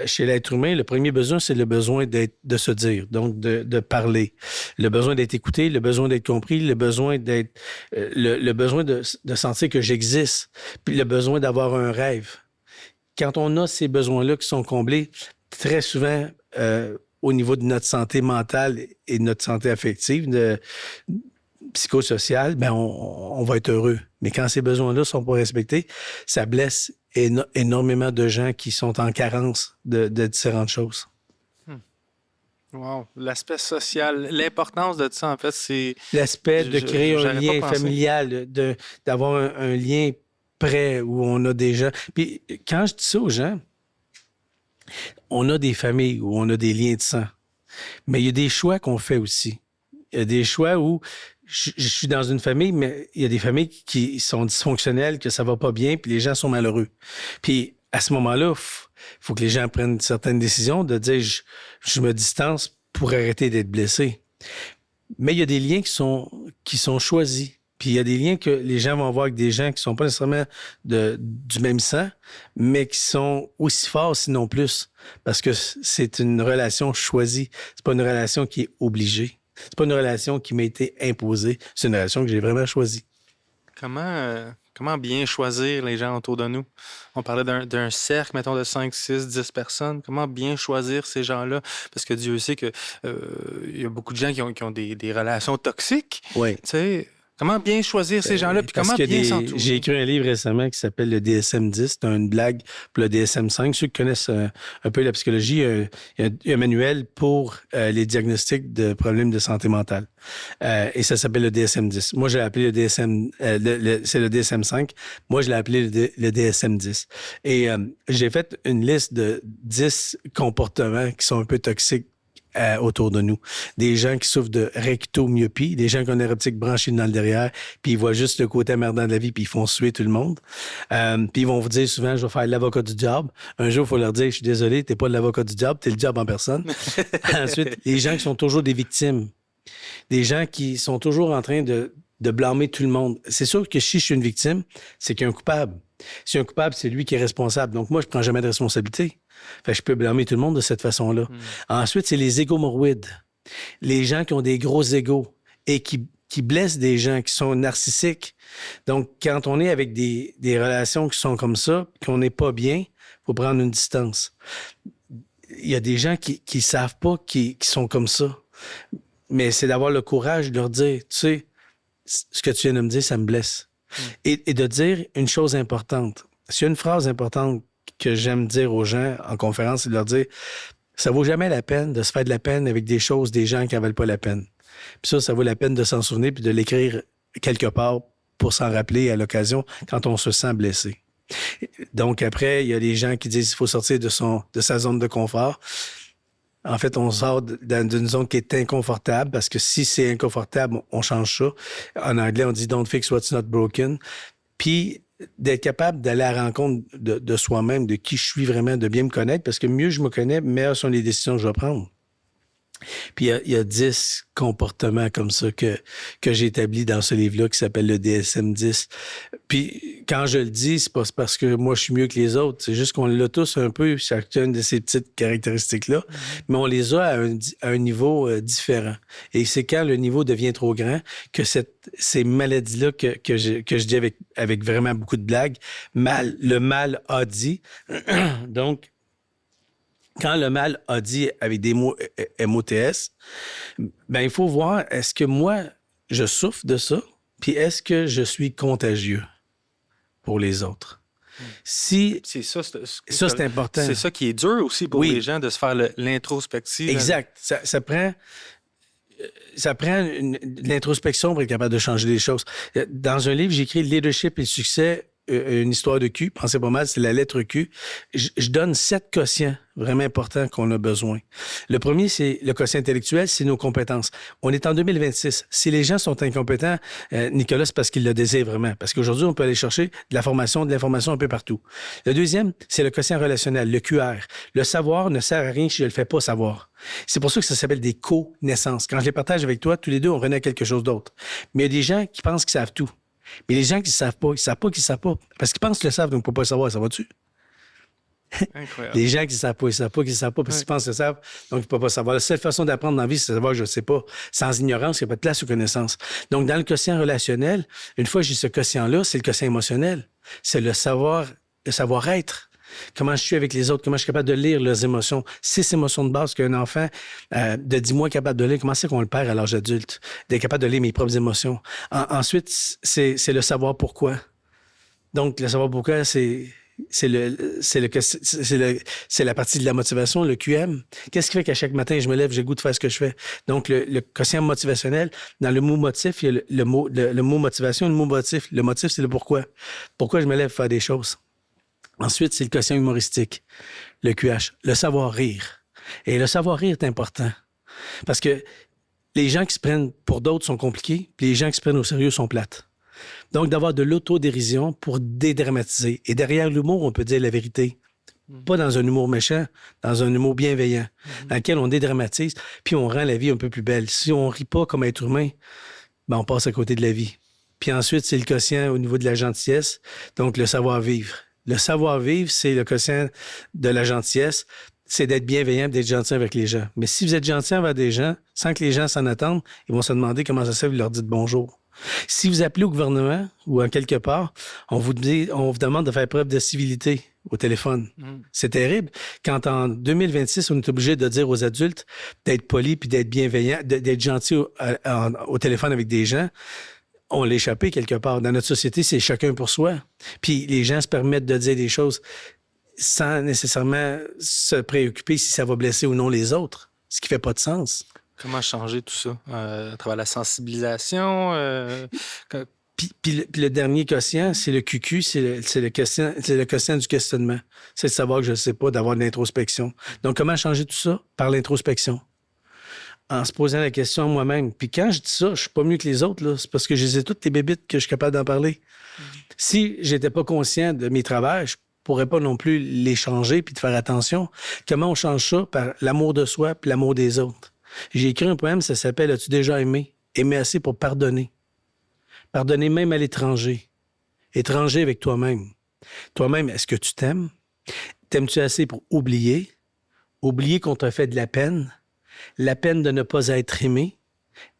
chez l'être humain, le premier besoin, c'est le besoin de se dire, donc de parler. Le besoin d'être écouté, le besoin d'être compris, le besoin d'être... le besoin de sentir que j'existe, puis le besoin d'avoir un rêve. Quand on a ces besoins-là qui sont comblés, très souvent, au niveau de notre santé mentale et de notre santé affective, psychosociale, ben on va être heureux. Mais quand ces besoins-là ne sont pas respectés, ça blesse énormément de gens qui sont en carence de différentes choses. Wow. L'aspect social, l'importance de ça, en fait, c'est... L'aspect de créer un lien familial, d'avoir un lien près où on a des gens. Puis quand je dis ça aux gens, on a des familles où on a des liens de sang. Mais il y a des choix qu'on fait aussi. Il y a des choix où je suis dans une famille, mais il y a des familles qui sont dysfonctionnelles, que ça va pas bien, puis les gens sont malheureux. Puis à ce moment-là, faut que les gens prennent certaines décisions de dire je me distance pour arrêter d'être blessé. Mais il y a des liens qui sont choisis. Puis il y a des liens que les gens vont avoir avec des gens qui sont pas nécessairement du même sang, mais qui sont aussi forts, sinon plus. Parce que c'est une relation choisie. C'est pas une relation qui est obligée. C'est pas une relation qui m'a été imposée. C'est une relation que j'ai vraiment choisie. Comment bien choisir les gens autour de nous? On parlait d'un cercle, mettons, de 5, 6, 10 personnes. Comment bien choisir ces gens-là? Parce que Dieu sait qu'il y a beaucoup de gens qui ont des relations toxiques. Oui. Tu sais, comment bien choisir ces gens-là? Puis comment bien s'entourer? J'ai écrit un livre récemment qui s'appelle le DSM-10. C'est une blague pour le DSM-5. Ceux qui connaissent un peu la psychologie, il y a un manuel pour les diagnostics de problèmes de santé mentale. Et ça s'appelle le DSM-10. Moi, je l'ai appelé le DSM... c'est le DSM-5. Moi, je l'ai appelé le DSM-10. Et j'ai fait une liste de 10 comportements qui sont un peu toxiques autour de nous. Des gens qui souffrent de rectomyopie, des gens qui ont une optique branchée dans le derrière, puis ils voient juste le côté emmerdant de la vie, puis ils font suer tout le monde. Puis ils vont vous dire souvent, je vais faire l'avocat du diable. Un jour, il faut leur dire, je suis désolé, t'es pas l'avocat du diable, t'es le diable en personne. Ensuite, les gens qui sont toujours des victimes. Des gens qui sont toujours en train de blâmer tout le monde. C'est sûr que si je suis une victime, c'est qu'il y a un coupable. Si un coupable, c'est lui qui est responsable. Donc moi, je prends jamais de responsabilité. Fait que je peux blâmer tout le monde de cette façon-là. Ensuite, c'est les égomoroïdes. Les gens qui ont des gros égos et qui blessent des gens, qui sont narcissiques. Donc, quand on est avec des relations qui sont comme ça, qu'on n'est pas bien, il faut prendre une distance. Il y a des gens qui savent pas qui sont comme ça. Mais c'est d'avoir le courage de leur dire, tu sais, ce que tu viens de me dire, ça me blesse. Et de dire une chose importante. S'il y a une phrase importante que j'aime dire aux gens en conférence, c'est de leur dire, ça vaut jamais la peine de se faire de la peine avec des choses, des gens qui n'en valent pas la peine. Puis ça vaut la peine de s'en souvenir puis de l'écrire quelque part pour s'en rappeler à l'occasion quand on se sent blessé. Donc après, il y a des gens qui disent qu'il faut sortir de sa zone de confort. En fait, on sort d'une zone qui est inconfortable parce que si c'est inconfortable, on change ça. En anglais, on dit « don't fix what's not broken ». Puis d'être capable d'aller à la rencontre de soi-même, de qui je suis vraiment, de bien me connaître, parce que mieux je me connais, meilleures sont les décisions que je vais prendre. Puis il y a 10 comportements comme ça que j'ai établis dans ce livre-là qui s'appelle le DSM-10. Puis quand je le dis, c'est pas parce que moi je suis mieux que les autres, c'est juste qu'on l'a tous un peu, chacune de ces petites caractéristiques-là, mais on les a à un niveau différent. Et c'est quand le niveau devient trop grand que ces maladies-là que je dis avec vraiment beaucoup de blagues, le mal a dit. Donc, quand le mal a dit avec des mots MOTS, ben il faut voir, est-ce que moi, je souffre de ça, puis est-ce que je suis contagieux pour les autres? Si c'est ça, c'est important. C'est ça qui est dur aussi pour les gens, de se faire l'introspective. Exact. Ça prend l'introspection pour être capable de changer les choses. Dans un livre, j'ai écrit « Leadership et le succès », une histoire de Q, pensez pas mal, c'est la lettre Q. Je donne 7 quotients vraiment importants qu'on a besoin. Le premier, c'est le quotient intellectuel, c'est nos compétences. On est en 2026. Si les gens sont incompétents, Nicolas, c'est parce qu'ils le désirent vraiment. Parce qu'aujourd'hui, on peut aller chercher de l'information un peu partout. Le deuxième, c'est le quotient relationnel, le QR. Le savoir ne sert à rien si je ne le fais pas savoir. C'est pour ça que ça s'appelle des connaissances. Quand je les partage avec toi, tous les deux, on renaît quelque chose d'autre. Mais il y a des gens qui pensent qu'ils savent tout. Mais les gens qui ne savent pas, ils ne savent pas qu'ils ne savent pas. Parce qu'ils pensent qu'ils le savent, donc ils ne peuvent pas le savoir. Ça va-tu? Incroyable. Les gens qui ne savent pas, ils ne savent pas qu'ils ne savent pas parce qu'ils pensent qu'ils le savent, donc ils ne peuvent pas savoir. La seule façon d'apprendre dans la vie, c'est de savoir que je ne sais pas. Sans ignorance, il n'y a pas de place aux connaissances. Donc, dans le quotient relationnel, une fois que j'ai ce quotient-là, c'est le quotient émotionnel. C'est le savoir-être. Comment je suis avec les autres, comment je suis capable de lire leurs émotions. 6 émotions de base qu'un enfant de 10 mois est capable de lire. Comment c'est qu'on le perd à l'âge adulte? D'être capable de lire mes propres émotions. Ensuite, c'est le savoir pourquoi. Donc, le savoir pourquoi, c'est la partie de la motivation, le QM. Qu'est-ce qui fait qu'à chaque matin, je me lève, j'ai le goût de faire ce que je fais? Donc, le quotient motivationnel, dans le mot motif, il y a le mot motivation, le mot motif. Le motif, c'est le pourquoi. Pourquoi je me lève pour faire des choses? Ensuite, c'est le quotient humoristique, le QH, le savoir-rire. Et le savoir-rire est important parce que les gens qui se prennent pour d'autres sont compliqués, puis les gens qui se prennent au sérieux sont plates. Donc, d'avoir de l'autodérision pour dédramatiser. Et derrière l'humour, on peut dire la vérité. Pas dans un humour méchant, dans un humour bienveillant, dans lequel on dédramatise, puis on rend la vie un peu plus belle. Si on rit pas comme être humain, ben on passe à côté de la vie. Puis ensuite, c'est le quotient au niveau de la gentillesse, donc le savoir-vivre. Le savoir-vivre, c'est le quotient de la gentillesse. C'est d'être bienveillant, d'être gentil avec les gens. Mais si vous êtes gentil envers des gens, sans que les gens s'en attendent, ils vont se demander comment ça se fait, vous leur dites bonjour. Si vous appelez au gouvernement ou en quelque part, on vous demande de faire preuve de civilité au téléphone. C'est terrible. Quand en 2026, on est obligé de dire aux adultes d'être poli puis d'être bienveillant, d'être gentil au téléphone avec des gens, on l'a échappé quelque part. Dans notre société, c'est chacun pour soi. Puis les gens se permettent de dire des choses sans nécessairement se préoccuper si ça va blesser ou non les autres, ce qui fait pas de sens. Comment changer tout ça? À travers la sensibilisation? Puis le dernier quotient, c'est le QQ, c'est le quotient du questionnement. C'est de savoir que je ne sais pas, d'avoir de l'introspection. Donc, comment changer tout ça? Par l'introspection. En se posant la question à moi-même. Puis quand je dis ça, je suis pas mieux que les autres, là. C'est parce que je les ai toutes les bébites que je suis capable d'en parler. Si j'étais pas conscient de mes travaux, je pourrais pas non plus les changer puis de faire attention. Comment on change ça? Par l'amour de soi puis l'amour des autres. J'ai écrit un poème, ça s'appelle « As-tu déjà aimé? Aimer assez pour pardonner. Pardonner même à l'étranger. Étranger avec toi-même. Toi-même, est-ce que tu t'aimes? T'aimes-tu assez pour oublier? Oublier qu'on t'a fait de la peine de ne pas être aimé,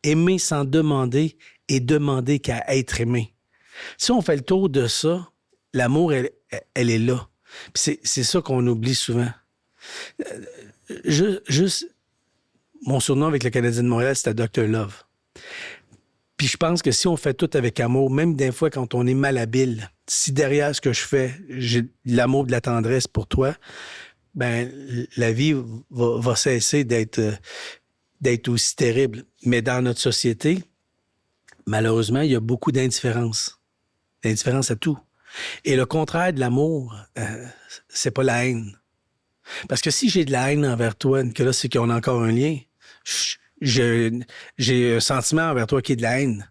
aimer sans demander et demander qu'à être aimé. Si on fait le tour de ça, l'amour, elle est là. Puis c'est ça qu'on oublie souvent. Juste, mon surnom avec le Canadien de Montréal, c'était Dr. Love. Puis je pense que si on fait tout avec amour, même des fois quand on est malhabile, si derrière ce que je fais, j'ai de l'amour, de la tendresse pour toi, ben la vie va cesser d'être aussi terrible. Mais dans notre société, malheureusement, il y a beaucoup d'indifférence. D'indifférence à tout. Et le contraire de l'amour, c'est pas la haine. Parce que si j'ai de la haine envers toi, Nicolas, c'est qu'on a encore un lien. J'ai un sentiment envers toi qui est de la haine.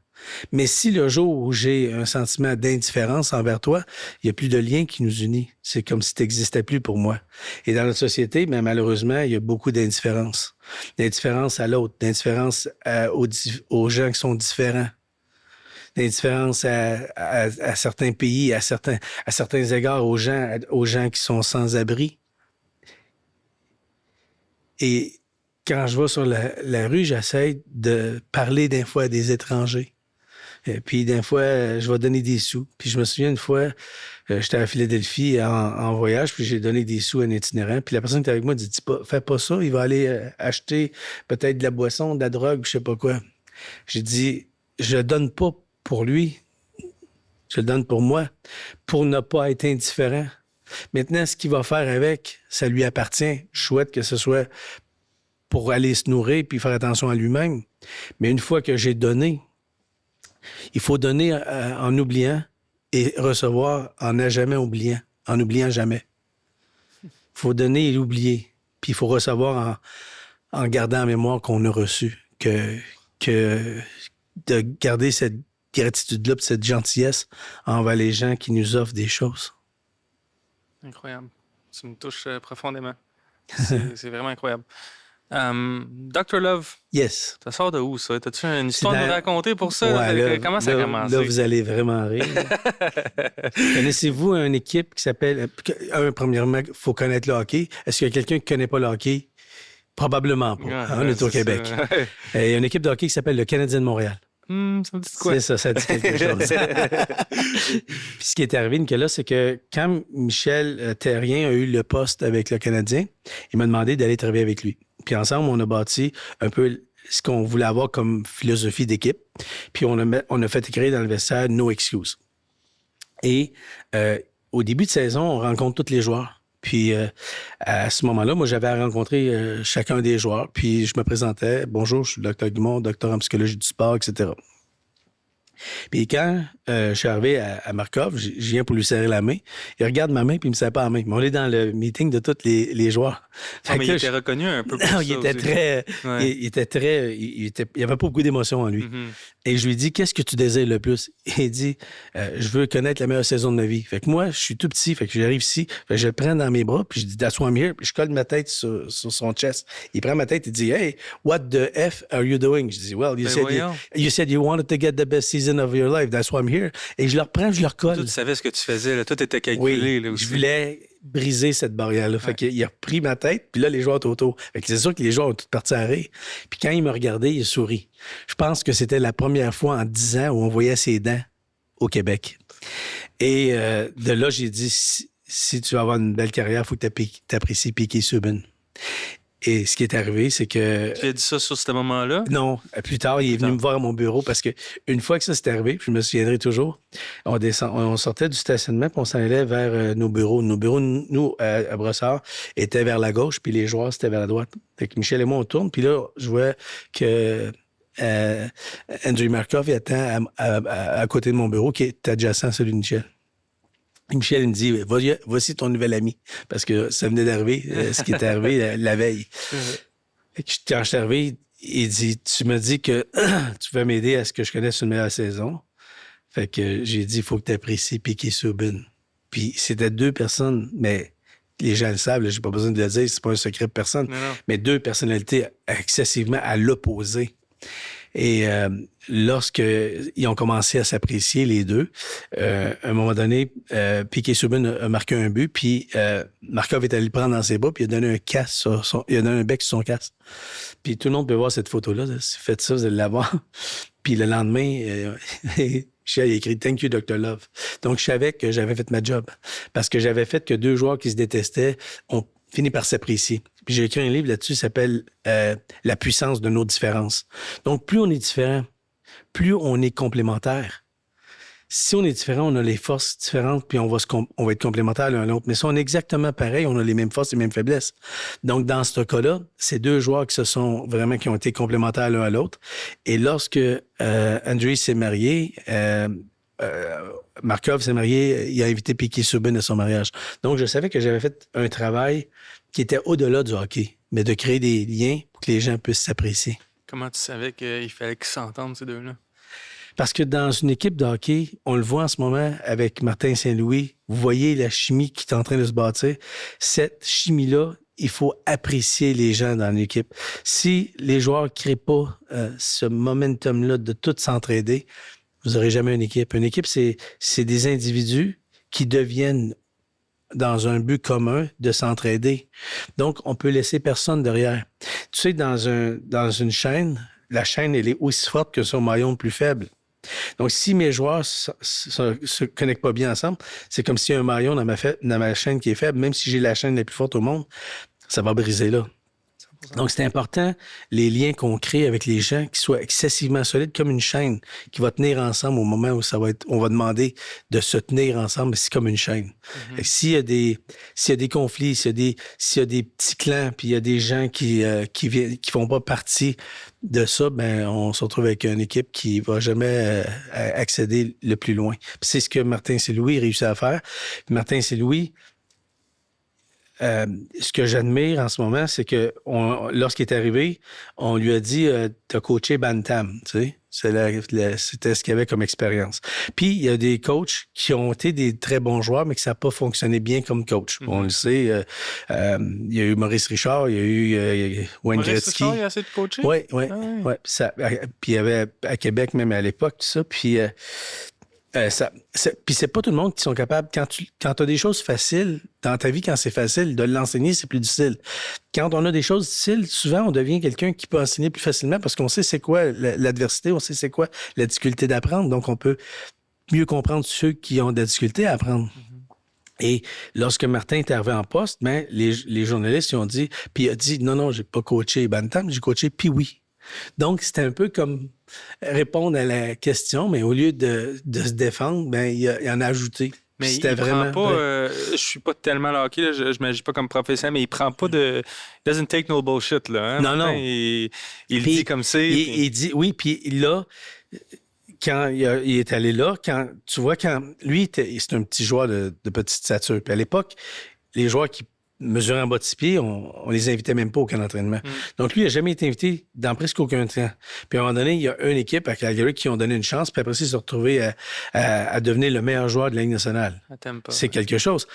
Mais si le jour où j'ai un sentiment d'indifférence envers toi, il n'y a plus de lien qui nous unit. C'est comme si tu n'existais plus pour moi. Et dans notre société, ben, malheureusement, il y a beaucoup d'indifférence. D'indifférence à l'autre, d'indifférence aux gens qui sont différents, d'indifférence à certains pays, à certains égards aux gens qui sont sans abri. Et quand je vais sur la rue, j'essaie de parler des fois à des étrangers. Et puis, des fois, je vais donner des sous. Puis, je me souviens une fois, j'étais à Philadelphie en voyage, puis j'ai donné des sous à un itinérant. Puis, la personne qui était avec moi dit fais pas ça, il va aller acheter peut-être de la boisson, de la drogue, je sais pas quoi. J'ai dit je le donne pas pour lui, je le donne pour moi, pour ne pas être indifférent. Maintenant, ce qu'il va faire avec, ça lui appartient. Je souhaite que ce soit pour aller se nourrir puis faire attention à lui-même. Mais une fois que j'ai donné, il faut donner en oubliant et recevoir en ne jamais oubliant, en n'oubliant jamais. Il faut donner et oublier. Puis il faut recevoir en gardant en mémoire qu'on a reçu. Que de garder cette gratitude-là, cette gentillesse envers les gens qui nous offrent des choses. Incroyable. Ça me touche profondément. C'est vraiment incroyable. Dr. Love. Yes. Ça sort de où, ça? T'as-tu une histoire à nous raconter pour ça? Ouais, là, comment ça a commencé? Là, vous allez vraiment rire. Connaissez-vous une équipe qui s'appelle... Premièrement, il faut connaître le hockey. Est-ce qu'il y a quelqu'un qui ne connaît pas le hockey? Probablement pas. On est au Québec. Il y a une équipe de hockey qui s'appelle le Canadien de Montréal. Ça me dit quoi? C'est ça, ça dit quelque chose. Puis ce qui est arrivé, Nicolas, c'est que quand Michel Therrien a eu le poste avec le Canadien, il m'a demandé d'aller travailler avec lui. Puis ensemble, on a bâti un peu ce qu'on voulait avoir comme philosophie d'équipe. Puis on a fait écrire dans le vestiaire « No excuse ». Et au début de saison, on rencontre tous les joueurs. Puis à ce moment-là, moi, j'avais rencontré chacun des joueurs. Puis je me présentais. Bonjour, je suis le Dr. Guimond, docteur en psychologie du sport, etc. Puis quand je suis arrivé à Markov, je viens pour lui serrer la main. Il regarde ma main puis il me serre pas la main. Mais on est dans le meeting de tous les joueurs. Mais il était reconnu un peu pour ça il était aussi. très... Ouais. Il y avait pas beaucoup d'émotions en lui. Mm-hmm. Et je lui dis, qu'est-ce que tu désires le plus? Et il dit, je veux connaître la meilleure saison de ma vie. Fait que moi, je suis tout petit, fait que j'arrive ici, fait que je le prends dans mes bras, puis je dis, that's why I'm here, puis je colle ma tête sur son chest. Il prend ma tête et dit, hey, what the F are you doing? Je dis, well, you said you wanted to get the best season of your life, that's why I'm here. Et je le reprends, je le recolle. Tu savais ce que tu faisais, là. Tout était calculé. Oui, là, aussi. je voulais briser cette barrière-là. Fait qu'il a repris ma tête, puis là, les joueurs étaient autour. Fait que c'est sûr que les joueurs ont tous parti à rire. Puis quand il m'a regardé, il a souri. Je pense que c'était la première fois en 10 ans où on voyait ses dents au Québec. Et de là, j'ai dit, si tu veux avoir une belle carrière, il faut que tu apprécies Piquet Subban. Et ce qui est arrivé, c'est que... Tu as dit ça sur ce moment-là? Non, plus tard, il est venu me voir à mon bureau parce que une fois que ça s'est arrivé, puis je me souviendrai toujours, on sortait du stationnement puis on s'en allait vers nos bureaux. Nos bureaux, nous, à Brossard, étaient vers la gauche puis les joueurs, c'était vers la droite. Fait que Michel et moi, on tourne puis là, je vois que Andrew Markov attend à côté de mon bureau qui est adjacent à celui de Michel. Et Michel il me dit, voici ton nouvel ami. Parce que ça venait d'arriver, ce qui est arrivé la veille. Et quand je suis arrivé, il dit, tu me dis que tu vas m'aider à ce que je connaisse une meilleure saison. Fait que j'ai dit, il faut que tu apprécies Piquet Subban. Puis c'était 2 personnes, mais les gens le savent, j'ai pas besoin de le dire, c'est pas un secret de personne, Non. mais 2 personnalités excessivement à l'opposé. Et lorsqu'ils ont commencé à s'apprécier, les deux, à un moment donné, Piquet Subban a marqué un but, puis Markov est allé le prendre dans ses bras, puis il a donné il a donné un bec sur son casque. Puis tout le monde peut voir cette photo-là. Si vous faites ça, vous allez la voir. Puis le lendemain, Michel a écrit « Thank you, Dr. Love ». Donc, je savais que j'avais fait ma job. Parce que j'avais fait que 2 joueurs qui se détestaient ont fini par s'apprécier. Puis j'ai écrit un livre là-dessus qui s'appelle « La puissance de nos différences ». Donc, plus on est différent, plus on est complémentaires. Si on est différent, on a les forces différentes, puis on va être complémentaires l'un à l'autre. Mais si on est exactement pareil, on a les mêmes forces et les mêmes faiblesses. Donc, dans ce cas-là, c'est deux joueurs qui ont été complémentaires l'un à l'autre. Et lorsque Andriy s'est marié, Markov s'est marié, il a invité Piquet Subban à son mariage. Donc, je savais que j'avais fait un travail qui était au-delà du hockey, mais de créer des liens pour que les gens puissent s'apprécier. Comment tu savais qu'il fallait qu'ils s'entendent, ces deux-là? Parce que dans une équipe de hockey, on le voit en ce moment avec Martin Saint-Louis, vous voyez la chimie qui est en train de se bâtir. Cette chimie-là, il faut apprécier les gens dans l'équipe. Si les joueurs ne créent pas ce momentum-là de tout s'entraider, vous n'aurez jamais une équipe. Une équipe, c'est des individus qui deviennent dans un but commun de s'entraider. Donc, on peut laisser personne derrière. Tu sais, dans une chaîne, la chaîne, elle est aussi forte que son maillon le plus faible. Donc, si mes joueurs se connectent pas bien ensemble, c'est comme s'il y a un maillon dans ma chaîne qui est faible. Même si j'ai la chaîne la plus forte au monde, ça va briser là. 100%. Donc, c'est important, les liens qu'on crée avec les gens, qui soient excessivement solides, comme une chaîne qui va tenir ensemble au moment où on va demander de se tenir ensemble, c'est comme une chaîne. Mm-hmm. S'il y a des conflits, s'il y a des petits clans, puis il y a des gens qui font pas partie de ça, ben on se retrouve avec une équipe qui va jamais accéder le plus loin. Puis c'est ce que Martin Saint-Louis réussit à faire. Puis Martin Saint-Louis, ce que j'admire en ce moment, c'est que lorsqu'il est arrivé, on lui a dit t'as coaché Bantam, tu sais. C'était ce qu'il y avait comme expérience. Puis, il y a des coachs qui ont été des très bons joueurs, mais que ça n'a pas fonctionné bien comme coach. Mm-hmm. On le sait, il y a eu Maurice Richard, il y a eu Wayne Gretzky. Maurice Richard, il a assez de coacher? Oui. Puis, il y avait à Québec, même à l'époque, tout ça. Puis, puis c'est pas tout le monde qui sont capables, quand tu as des choses faciles dans ta vie, quand c'est facile, de l'enseigner, c'est plus difficile. Quand on a des choses difficiles, souvent, on devient quelqu'un qui peut enseigner plus facilement parce qu'on sait c'est quoi l'adversité, on sait c'est quoi la difficulté d'apprendre. Donc, on peut mieux comprendre ceux qui ont de la difficulté à apprendre. Mm-hmm. Et lorsque Martin est arrivé en poste, ben, les journalistes, ils ont dit, puis il a dit, non, j'ai pas coaché Bantam, j'ai coaché Pee-Wee. Donc, c'était un peu comme répondre à la question, mais au lieu de se défendre, ben, il en a ajouté. Mais c'était il vraiment prend pas... je suis pas tellement le hockey, là, je m'agis pas comme professionnel, mais il prend pas de... Il doesn't take no bullshit, là. Hein? Non. Il dit comme c'est. Il dit... Oui, puis là... Quand il est allé là, lui, c'est un petit joueur de petite stature. Puis à l'époque, les joueurs qui mesuraient en bas de 6 pieds, on les invitait même pas au camp d'entraînement. Mm. Donc lui, il n'a jamais été invité dans presque aucun temps. Puis à un moment donné, il y a une équipe à Calgary qui ont donné une chance, puis après ça, ils se sont retrouvés à devenir le meilleur joueur de la Ligue nationale. C'est quelque chose.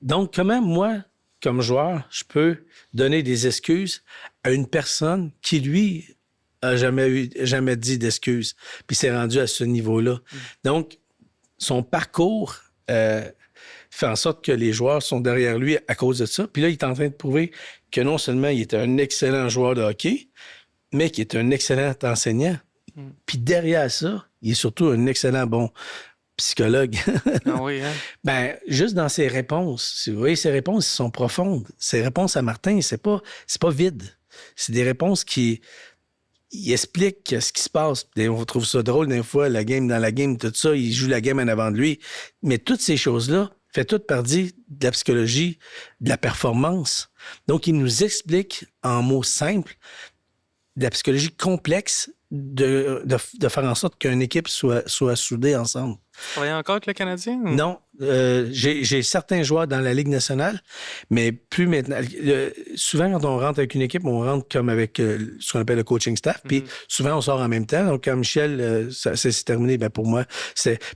Donc, comment moi, comme joueur, je peux donner des excuses à une personne qui, lui, a jamais dit d'excuses, puis s'est rendu à ce niveau-là. Mm. Donc, son parcours fait en sorte que les joueurs sont derrière lui à cause de ça. Puis là, il est en train de prouver que non seulement il est un excellent joueur de hockey, mais qu'il est un excellent enseignant. Mm. Puis derrière ça, il est surtout un excellent bon psychologue. Ah oui, hein? Ben, juste dans ses réponses. Si vous voyez, ses réponses sont profondes. Ses réponses à Martin, c'est pas vide. C'est des réponses qui... Il explique ce qui se passe. On trouve ça drôle des fois, dans la game, tout ça, il joue la game en avant de lui. Mais toutes ces choses-là fait toute partie de la psychologie, de la performance. Donc, il nous explique en mots simples de la psychologie complexe de faire en sorte qu'une équipe soit soudée ensemble. Tu travailles encore avec le Canadien? Ou? Non. J'ai certains joueurs dans la Ligue nationale, mais plus maintenant. Souvent, quand on rentre avec une équipe, on rentre comme avec ce qu'on appelle le coaching staff, puis souvent, on sort en même temps. Donc, quand Michel, c'est terminé, ben pour moi,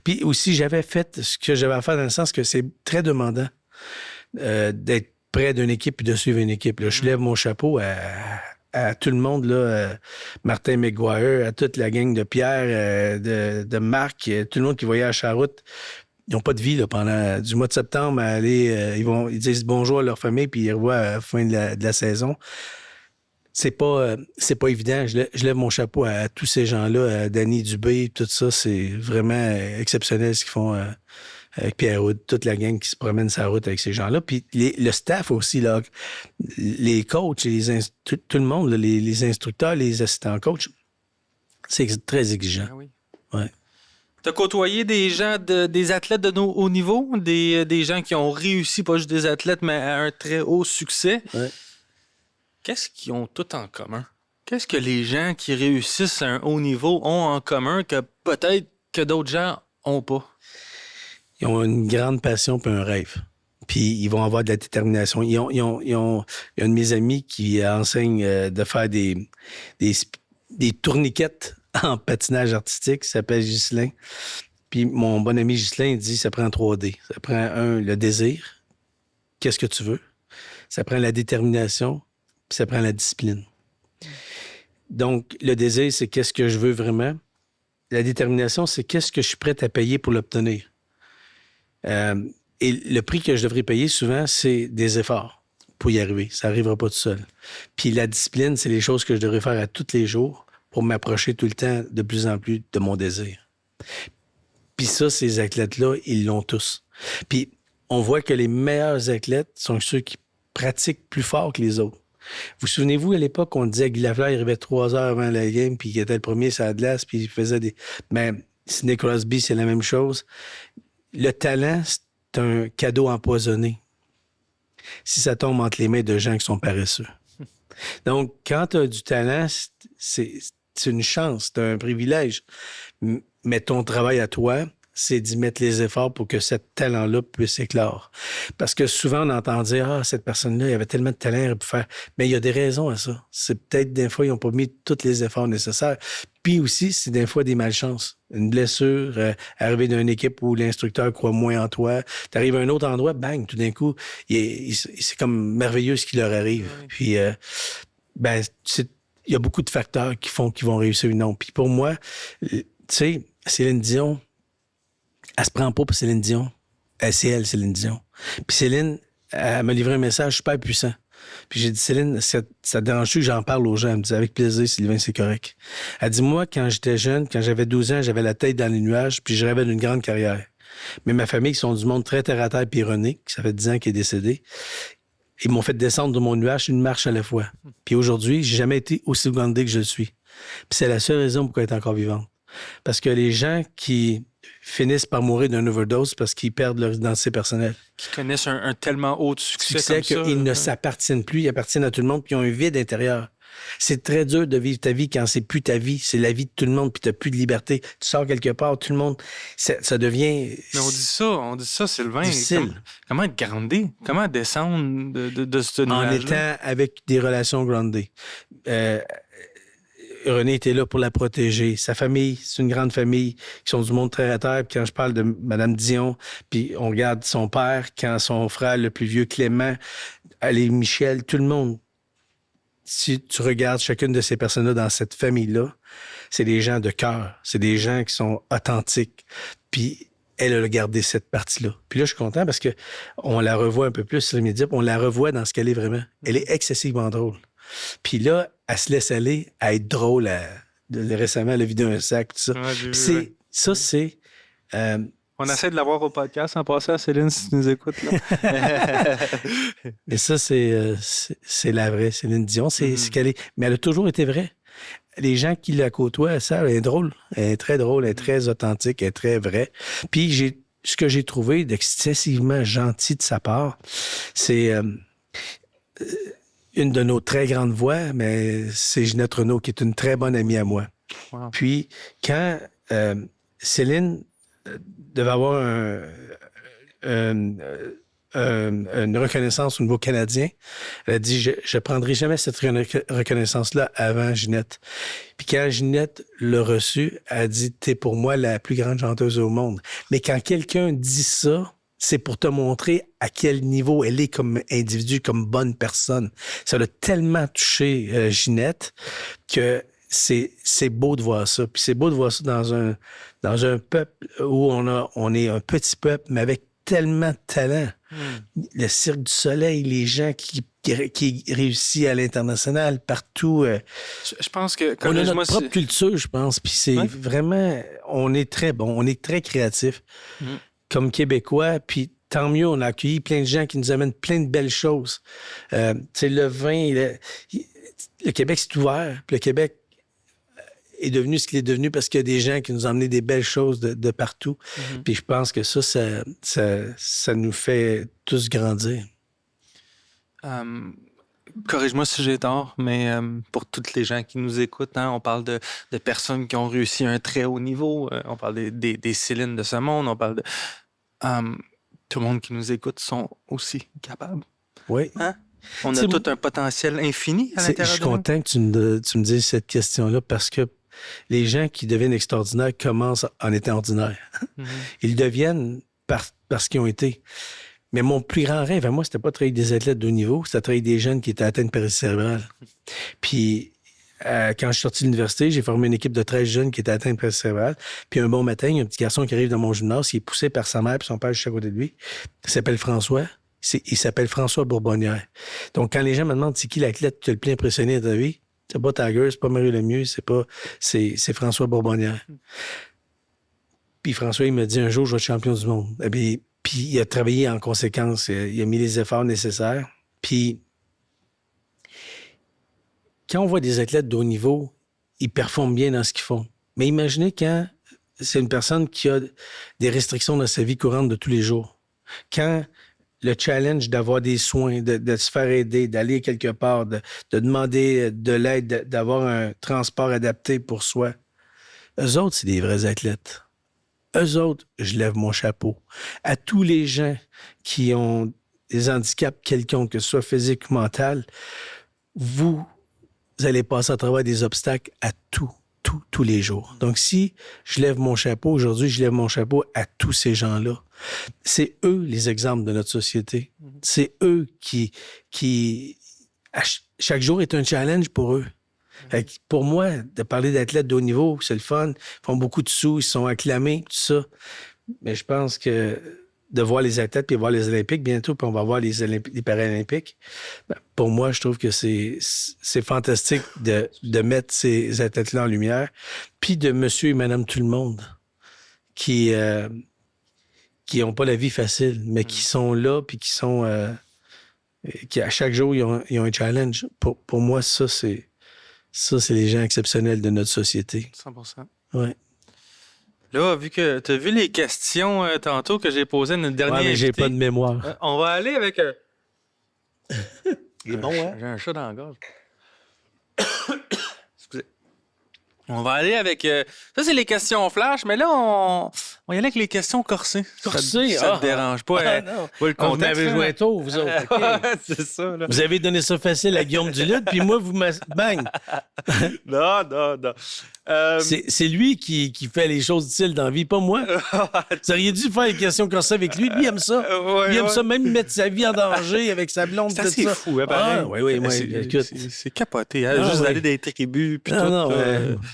Puis aussi, j'avais fait ce que j'avais à faire dans le sens que c'est très demandant d'être près d'une équipe et de suivre une équipe. Là. Je lève mon chapeau à tout le monde, là, Martin McGuire, à toute la gang de Pierre, de Marc, tout le monde qui voyage à Charroute. Ils n'ont pas de vie là, pendant du mois de septembre à aller. Ils disent bonjour à leur famille, puis ils revoient à la fin de la saison. C'est pas évident. Je lève mon chapeau à tous ces gens-là, à Danny Dubé, tout ça. C'est vraiment exceptionnel ce qu'ils font avec Pierre Houd, toute la gang qui se promène sur la route avec ces gens-là. Puis le staff aussi, là, les coachs, tout le monde, là, les instructeurs, les assistants coachs, C'est très exigeant. Ah oui. Ouais. Tu as côtoyé des gens, des athlètes de nos hauts niveaux, des gens qui ont réussi, pas juste des athlètes, mais à un très haut succès. Ouais. Qu'est-ce qu'ils ont tout en commun? Qu'est-ce que les gens qui réussissent à un haut niveau ont en commun que peut-être que d'autres gens n'ont pas? Ils ont une grande passion et un rêve. Puis ils vont avoir de la détermination. Il y a un de mes amis qui enseigne de faire des tourniquettes en patinage artistique, qui s'appelle Ghislain. Puis mon bon ami Ghislain, il dit, ça prend 3D. Ça prend le désir. Qu'est-ce que tu veux? Ça prend la détermination, puis ça prend la discipline. Donc, le désir, c'est qu'est-ce que je veux vraiment. La détermination, c'est qu'est-ce que je suis prêt à payer pour l'obtenir. Et le prix que je devrais payer souvent, c'est des efforts pour y arriver. Ça n'arrivera pas tout seul. Puis la discipline, c'est les choses que je devrais faire à tous les jours pour m'approcher tout le temps de plus en plus de mon désir. Puis ça, ces athlètes-là, ils l'ont tous. Puis on voit que les meilleurs athlètes sont ceux qui pratiquent plus fort que les autres. Vous souvenez-vous, à l'époque, on disait que Guy Lafleur, il arrivait 3 heures avant la game, puis qu'il était le premier sur la glace, puis il faisait des... Mais Sidney Crosby, c'est la même chose. Le talent, c'est un cadeau empoisonné si ça tombe entre les mains de gens qui sont paresseux. Donc, quand tu as du talent, c'est une chance, c'est un privilège. Mais ton travail à toi, c'est d'y mettre les efforts pour que ce talent-là puisse éclore. Parce que souvent, on entend dire « Ah, cette personne-là, il avait tellement de talent, il peut faire... » Mais il y a des raisons à ça. C'est peut-être des fois, ils n'ont pas mis tous les efforts nécessaires. Puis aussi, c'est des fois des malchances. Une blessure, arriver d'une équipe où l'instructeur croit moins en toi. Tu arrives à un autre endroit, bang, tout d'un coup, c'est comme merveilleux ce qui leur arrive. Oui. Puis, il y a beaucoup de facteurs qui font qu'ils vont réussir ou non. Puis pour moi, tu sais, Céline Dion, elle se prend pas pour Céline Dion. C'est elle, Céline Dion. Puis Céline, elle m'a livré un message super puissant. Puis j'ai dit, Céline, ça te dérange-tu que j'en parle aux gens? Elle me dit, avec plaisir, Sylvain, c'est correct. Elle dit, moi, quand j'étais jeune, quand j'avais 12 ans, j'avais la tête dans les nuages, puis je rêvais d'une grande carrière. Mais ma famille, qui sont du monde très terre-à-terre puis ironique, ça fait 10 ans qu'il est décédé, ils m'ont fait descendre de mon nuage une marche à la fois. Puis aujourd'hui, j'ai jamais été aussi groundé que je le suis. Puis c'est la seule raison pourquoi elle est encore vivante. Parce que les gens qui finissent par mourir d'une overdose parce qu'ils perdent leur identité personnelle. Qui connaissent un tellement haut de succès comme qu'ils ne s'appartiennent plus, ils appartiennent à tout le monde, puis ils ont un vide intérieur. C'est très dur de vivre ta vie quand c'est plus ta vie, c'est la vie de tout le monde, puis tu n'as plus de liberté. Tu sors quelque part, tout le monde, ça devient... Mais on dit ça, Sylvain. Difficile. Comment être groundé? Comment descendre de ce nuage-là? En étant avec des relations groundées. René était là pour la protéger. Sa famille, c'est une grande famille qui sont du monde très à terre. Puis quand je parle de Mme Dion, puis on regarde son père, quand son frère le plus vieux, Clément, allez, Michel, tout le monde. Si tu regardes chacune de ces personnes-là dans cette famille-là, c'est des gens de cœur. C'est des gens qui sont authentiques. Puis elle a gardé cette partie-là. Puis là, je suis content parce que on la revoit un peu plus sur les médias, puis on la revoit dans ce qu'elle est vraiment. Elle est excessivement drôle. Puis là, elle se laisse aller à être drôle. Récemment, elle a vidé un sac, tout ça. Ouais, c'est... on essaie de l'avoir au podcast en passant à Céline, si tu nous écoutes. Là. Et ça, c'est la vraie Céline Dion. C'est ce qu'elle est. Mais elle a toujours été vraie. Les gens qui la côtoient, ça, elle est drôle. Elle est très drôle, elle est très authentique, elle est très vraie. Puis ce que j'ai trouvé d'excessivement gentil de sa part, c'est... une de nos très grandes voix, mais c'est Ginette Renault, qui est une très bonne amie à moi. Wow. Puis, quand Céline devait avoir une reconnaissance au niveau canadien, elle a dit, je ne prendrai jamais cette reconnaissance-là avant Ginette. Puis quand Ginette l'a reçue, elle a dit, t'es pour moi la plus grande chanteuse au monde. Mais quand quelqu'un dit ça, c'est pour te montrer à quel niveau elle est comme individu, comme bonne personne. Ça l'a tellement touché Ginette que c'est beau de voir ça. Puis c'est beau de voir ça dans un peuple où on est un petit peuple, mais avec tellement de talent. Le Cirque du Soleil, les gens qui réussissent à l'international, partout. Je pense que... On a notre propre culture, je pense. Puis c'est vraiment... On est très bon, on est très créatifs. Comme Québécois, puis tant mieux, on a accueilli plein de gens qui nous amènent plein de belles choses. Tu sais, le vin, le Québec, c'est ouvert, puis le Québec est devenu ce qu'il est devenu parce qu'il y a des gens qui nous ont amené des belles choses de partout. Puis je pense que ça nous fait tous grandir. Corrige-moi si j'ai tort, mais pour toutes les gens qui nous écoutent, hein, on parle de personnes qui ont réussi à un très haut niveau. On parle des Céline de ce monde. On parle de... tout le monde qui nous écoute sont aussi capables. Oui. Hein? On a tout un potentiel infini à l'intérieur de nous. Je suis content que tu me dises cette question-là parce que les gens qui deviennent extraordinaires commencent en étant ordinaires. Ils deviennent parce qu'ils ont été. Mais mon plus grand rêve à moi, c'était pas de travailler avec des athlètes de haut niveau, c'était de travailler avec des jeunes qui étaient atteints de paralysie cérébrale. Puis, quand je suis sorti de l'université, j'ai formé une équipe de 13 jeunes qui étaient atteints de paralysie cérébrale. Puis un bon matin, il y a un petit garçon qui arrive dans mon gymnase, il est poussé par sa mère et son père juste à côté de lui. Il s'appelle François. Il s'appelle François Bourbonnière. Donc, quand les gens me demandent c'est qui l'athlète qui t'a le plus impressionné de ta vie, c'est pas Tiger, c'est pas Mario Lemieux, c'est François Bourbonnière. Puis François, il me dit un jour, je vais être champion du monde. Et puis il a travaillé en conséquence, il a mis les efforts nécessaires. Puis quand on voit des athlètes de haut niveau, ils performent bien dans ce qu'ils font. Mais imaginez quand c'est une personne qui a des restrictions dans sa vie courante de tous les jours. Quand le challenge d'avoir des soins, de se faire aider, d'aller quelque part, de demander de l'aide, d'avoir un transport adapté pour soi. Eux autres, c'est des vrais athlètes. Eux autres, je lève mon chapeau. À tous les gens qui ont des handicaps quelconques, que ce soit physique ou mental, vous allez passer à travers des obstacles à tous les jours. Donc, si je lève mon chapeau, aujourd'hui, je lève mon chapeau à tous ces gens-là. C'est eux les exemples de notre société. C'est eux qui chaque jour est un challenge pour eux. Pour moi, de parler d'athlètes de haut niveau, c'est le fun. Ils font beaucoup de sous, ils sont acclamés, tout ça. Mais je pense que de voir les athlètes, puis voir les Olympiques bientôt, puis on va voir les Paralympiques, pour moi, je trouve que c'est fantastique de mettre ces athlètes-là en lumière, puis de monsieur et madame tout le monde qui n'ont pas la vie facile, mais qui sont là, puis qui à chaque jour, ils ont un challenge. Pour moi, ça, c'est les gens exceptionnels de notre société. 100%. Ouais. Là, vu que tu as vu les questions tantôt que j'ai posées à notre dernier invité, j'ai pas de mémoire. On va aller avec... Il est bon, hein? J'ai un chat dans la gorge. Excusez. On va aller avec... ça, c'est les questions flash, mais là, on va y aller avec les questions corsées. Corsées? Ça te dérange pas. Non. Pas le Vous contexte, m'avez joué tôt, vous autres. Okay. C'est ça, là. Vous avez donné ça facile à Guillaume Duluth, puis moi, vous bang! Non. C'est lui qui fait les choses utiles dans la vie, pas moi. Vous auriez dû faire les questions corsées avec lui. Lui, il aime ça. Il aime ça, même mettre sa vie en danger avec sa blonde. C'est assez fou, hein, pareil. Oui, écoute. C'est capoté, hein, juste d'aller dans les tribus, puis tout.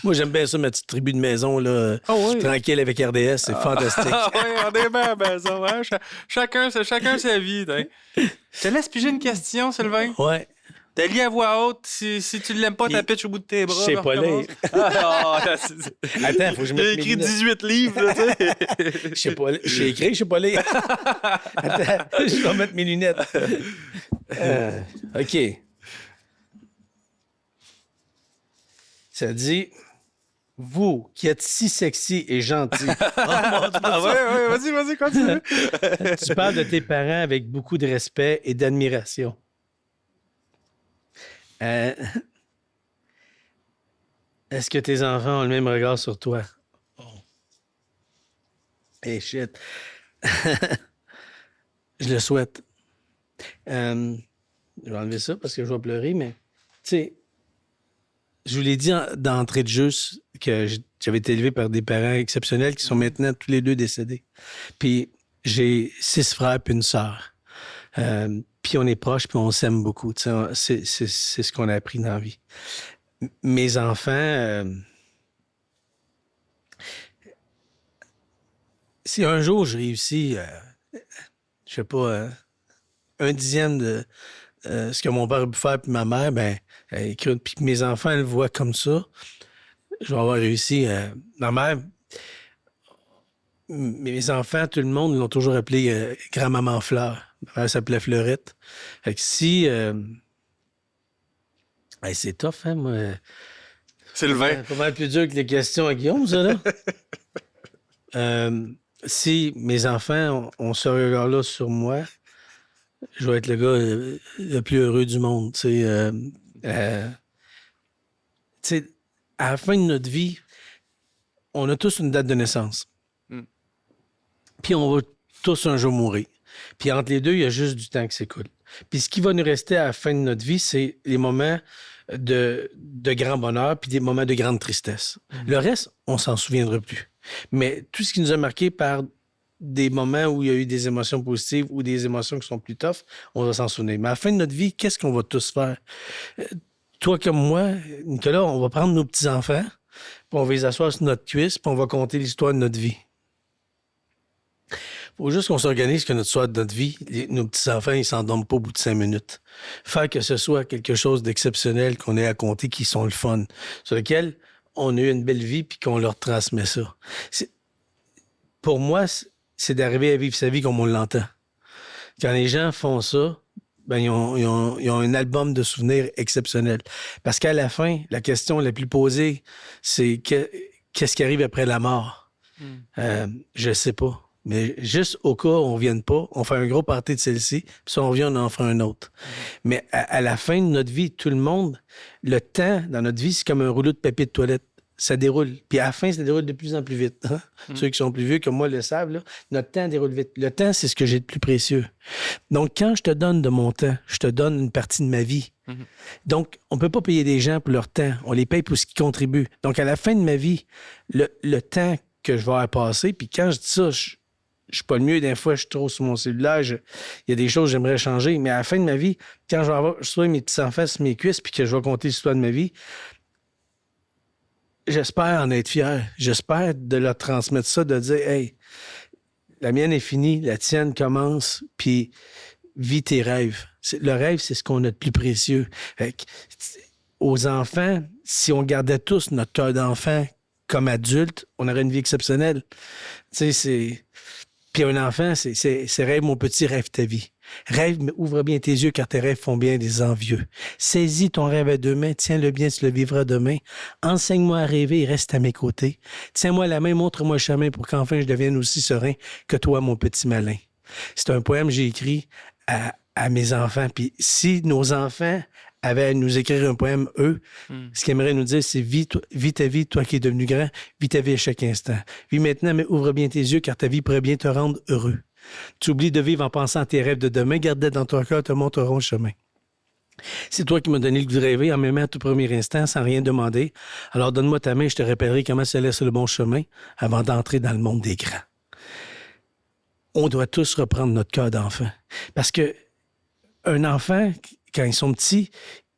Moi, j'aime bien ça, ma petite tribu de maison, là, tranquille avec RDS, c'est fantastique. Oui, on est bien à la maison, hein? Chacun sa vie. Hein. Je te laisse piger une question, Sylvain. Ouais. T'as lu à voix haute, si tu l'aimes pas, t'as pitch au bout de tes bras. Je sais pas lire. Attends, faut que je mette J'ai écrit 18 livres, là, tu sais. Je sais pas lire. J'ai écrit, je sais pas lire. Attends, je vais mettre mes lunettes. OK. Ça dit... Vous, qui êtes si sexy et gentil. Vas-y, continue. Tu parles de tes parents avec beaucoup de respect et d'admiration. Est-ce que tes enfants ont le même regard sur toi? Oh. Hey, shit. Je le souhaite. Je vais enlever ça parce que je vais pleurer, mais tu sais, je vous l'ai dit d'entrée de jeu que j'avais été élevé par des parents exceptionnels qui sont maintenant tous les deux décédés. Puis j'ai 6 frères puis une sœur. Puis on est proches puis on s'aime beaucoup. C'est ce qu'on a appris dans la vie. Mes enfants... si un jour je réussis, je sais pas, 1/10 de ce que mon père a pu faire puis ma mère, puis que mes enfants le voient comme ça, je vais avoir réussi. Ma mère, mes enfants, tout le monde l'ont toujours appelé grand-maman Fleur. Ma mère s'appelait Fleurette. Fait que si... c'est tough, hein, moi. Sylvain. Pas mal plus dur que les questions à Guillaume, ça, là. Si mes enfants ont ce regard-là sur moi, je vais être le gars le plus heureux du monde. Tu sais, à la fin de notre vie, on a tous une date de naissance. Puis on va tous un jour mourir. Puis entre les deux, il y a juste du temps qui s'écoule. Puis ce qui va nous rester à la fin de notre vie, c'est les moments de grand bonheur puis des moments de grande tristesse. Le reste, on s'en souviendra plus. Mais tout ce qui nous a marqué par des moments où il y a eu des émotions positives ou des émotions qui sont plus tough, on va s'en souvenir. Mais à la fin de notre vie, qu'est-ce qu'on va tous faire? Toi comme moi, Nicolas, on va prendre nos petits-enfants, puis on va les asseoir sur notre cuisse, puis on va compter l'histoire de notre vie. Faut juste qu'on s'organise que notre histoire de notre vie, nos petits-enfants, ils s'endorment pas au bout de 5 minutes. Faire que ce soit quelque chose d'exceptionnel qu'on ait à compter, qui sont le fun, sur lequel on a eu une belle vie, puis qu'on leur transmet ça. Pour moi, c'est d'arriver à vivre sa vie comme on l'entend. Quand les gens font ça, ben, ils ont un album de souvenirs exceptionnel. Parce qu'à la fin, la question la plus posée, c'est qu'est-ce qui arrive après la mort? Je sais pas. Mais juste au cas où on ne vienne pas, on fait un gros party de celle-ci, puis si on vient, on en fera un autre. Mais à la fin de notre vie, tout le monde, le temps dans notre vie, c'est comme un rouleau de papier de toilette. Ça déroule. Puis à la fin, ça déroule de plus en plus vite. Hein? Ceux qui sont plus vieux comme moi le savent, là, notre temps déroule vite. Le temps, c'est ce que j'ai de plus précieux. Donc, quand je te donne de mon temps, je te donne une partie de ma vie. Donc, on ne peut pas payer des gens pour leur temps. On les paye pour ce qu'ils contribuent. Donc, à la fin de ma vie, le temps que je vais avoir passé, puis quand je dis ça, je suis pas le mieux. Des fois, je suis trop sur mon cellulaire. Il y a des choses que j'aimerais changer. Mais à la fin de ma vie, quand je vais avoir mes petits-enfants sur mes cuisses puis que je vais compter l'histoire de ma vie, j'espère en être fier. J'espère de leur transmettre ça, de dire « Hey, la mienne est finie, la tienne commence, puis vis tes rêves. » Le rêve, c'est ce qu'on a de plus précieux. Fait que, aux enfants, si on gardait tous notre cœur d'enfant comme adulte, on aurait une vie exceptionnelle. Tu sais, c'est... Puis un enfant, c'est rêve, mon petit, rêve ta vie. Rêve, mais ouvre bien tes yeux car tes rêves font bien des envieux. Saisis ton rêve à deux mains, tiens-le bien, tu le vivras demain. Enseigne-moi à rêver et reste à mes côtés. Tiens-moi la main, montre-moi le chemin pour qu'enfin je devienne aussi serein que toi, mon petit malin. C'est un poème que j'ai écrit à mes enfants. Puis si nos enfants avaient à nous écrire un poème, eux, ce qu'ils aimeraient nous dire, c'est vis ta vie, toi qui es devenu grand, vis ta vie à chaque instant. Vis maintenant, mais ouvre bien tes yeux, car ta vie pourrait bien te rendre heureux. Tu oublies de vivre en pensant à tes rêves de demain, garde-les dans ton cœur, te montreront le chemin. C'est toi qui m'as donné le goût de rêver en m'aimant à tout premier instant, sans rien demander. Alors donne-moi ta main, je te rappellerai comment se laisse le bon chemin avant d'entrer dans le monde des grands. On doit tous reprendre notre cœur d'enfant. Parce que un enfant, quand ils sont petits,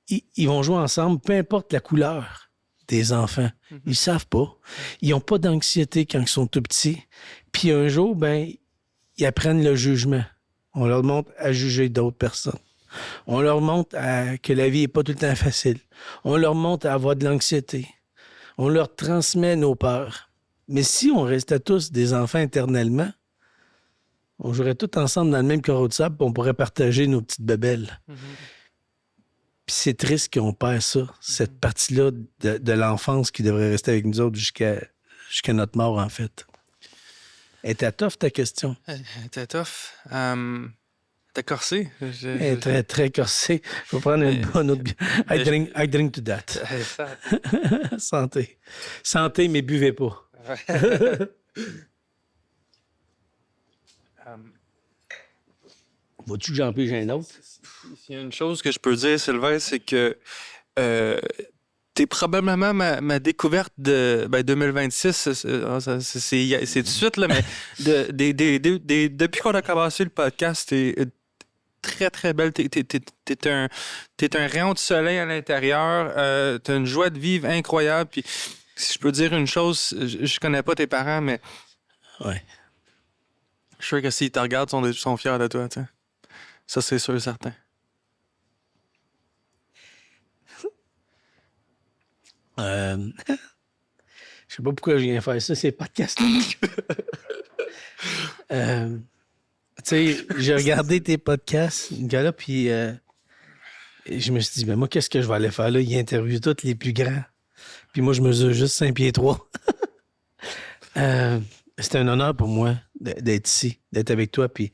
ils vont jouer ensemble, peu importe la couleur des enfants. Ils ne savent pas. Ils n'ont pas d'anxiété quand ils sont tout petits. Puis un jour, ben, ils apprennent le jugement. On leur montre à juger d'autres personnes. On leur montre que la vie n'est pas tout le temps facile. On leur montre à avoir de l'anxiété. On leur transmet nos peurs. Mais si on restait tous des enfants éternellement, on jouerait tous ensemble dans le même carreau de sable, puis on pourrait partager nos petites bébelles. Puis c'est triste qu'on perd ça, cette partie-là de l'enfance qui devrait rester avec nous autres jusqu'à notre mort, en fait. Était tough, ta question? Était tough. T'es corsé? Très, très corsé. Je vais prendre une bonne autre bière. I drink to that. Santé. Santé, mais buvez pas. Vas-tu que j'en pige un autre? Il y a une chose que je peux dire, Sylvain, c'est que t'es probablement ma découverte de 2026. C'est tout de suite, là, mais depuis qu'on a commencé le podcast, t'es très, très belle. T'es un rayon de soleil à l'intérieur. T'as une joie de vivre incroyable. Puis, si je peux dire une chose, je connais pas tes parents, mais ouais. Je suis sûr que s'ils te regardent, ils sont fiers de toi. T'sais. Ça, c'est sûr et certain. Je sais pas pourquoi je viens faire ça, c'est podcast. Tu sais, j'ai regardé tes podcasts, Nicolas, puis je me suis dit, mais moi, qu'est-ce que je vais aller faire là? Il interviewe tous les plus grands. Puis moi, je mesure juste 5 pieds 3. C'est un honneur pour moi d'être ici, d'être avec toi. Puis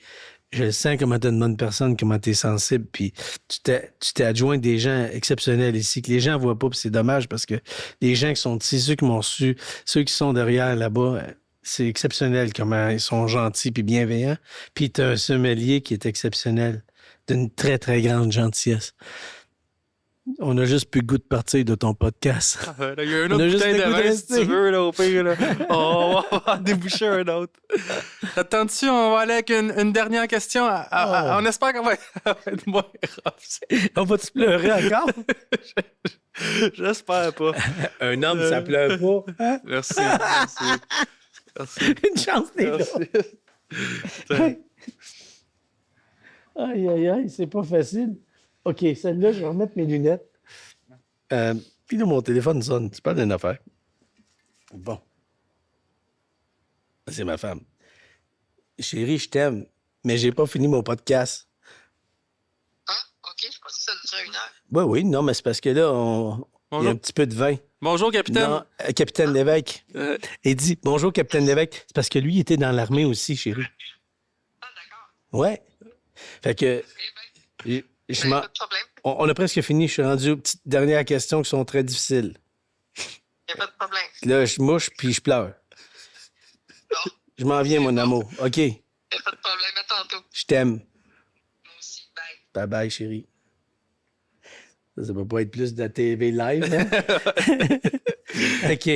je sens comment tu es une bonne personne, comment tu es sensible. Puis tu t'es adjoint des gens exceptionnels ici, que les gens ne voient pas. Puis c'est dommage parce que les gens qui sont ici, ceux qui m'ont reçu, ceux qui sont derrière là-bas, c'est exceptionnel comment ils sont gentils puis bienveillants. Puis tu as un sommelier qui est exceptionnel, d'une très, très grande gentillesse. On a juste plus le goût de partir de ton podcast. Il y a un autre bouteille de vin si tu veux, là, au pire. Là. On va déboucher un autre. Attends-tu, on va aller avec une dernière question. On espère qu'on va être moins rough. On va-tu pleurer encore? J'espère pas. Un homme, ça pleure pas. Hein? Merci. Une chance d'être là. Aïe, aïe, aïe, c'est pas facile. OK, celle-là, je vais remettre mes lunettes. Puis là, mon téléphone sonne. Tu parles d'une affaire. Bon. C'est ma femme. Chérie, je t'aime, mais j'ai pas fini mon podcast. Ah, OK, je pense que ça durait 1 heure. Oui, non, mais c'est parce que là, il y a un petit peu de vin. Bonjour, capitaine. Non, capitaine Lévesque. Il dit « Bonjour, capitaine Lévesque ». C'est parce que lui, il était dans l'armée aussi, chérie. Ah, d'accord. Ouais. Fait que... Eh bien, pas de problème. On a presque fini. Je suis rendu aux petites dernières questions qui sont très difficiles. Il n'y a pas de problème. Là, je mouche puis je pleure. Bon, Je m'en viens, mon amour. OK. il n'y a pas de problème. À tantôt. Je t'aime. Moi aussi. Bye. Bye-bye, chérie. Ça peut pas être plus de la TV live, hein? OK.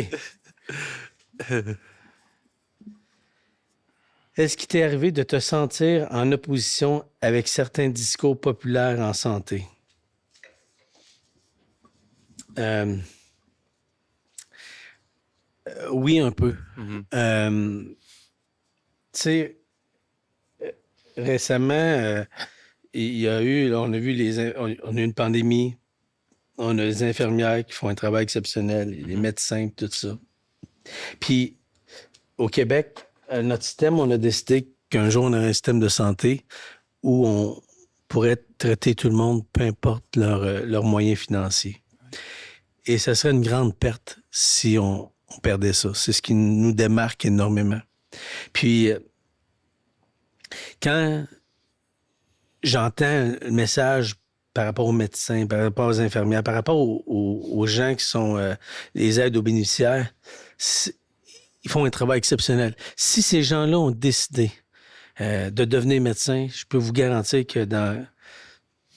Est-ce qu'il t'est arrivé de te sentir en opposition avec certains discours populaires en santé? Oui, un peu. Tu sais, récemment, il y a eu, là, on a vu on a eu une pandémie, on a les infirmières qui font un travail exceptionnel, les médecins, tout ça. Puis, au Québec, notre système, on a décidé qu'un jour, on aurait un système de santé où on pourrait traiter tout le monde, peu importe leurs moyens financiers. Et ça serait une grande perte si on perdait ça. C'est ce qui nous démarque énormément. Puis, quand j'entends un message par rapport aux médecins, par rapport aux infirmières, par rapport aux gens qui sont les aides aux bénéficiaires, ils font un travail exceptionnel. Si ces gens-là ont décidé de devenir médecins, je peux vous garantir que dans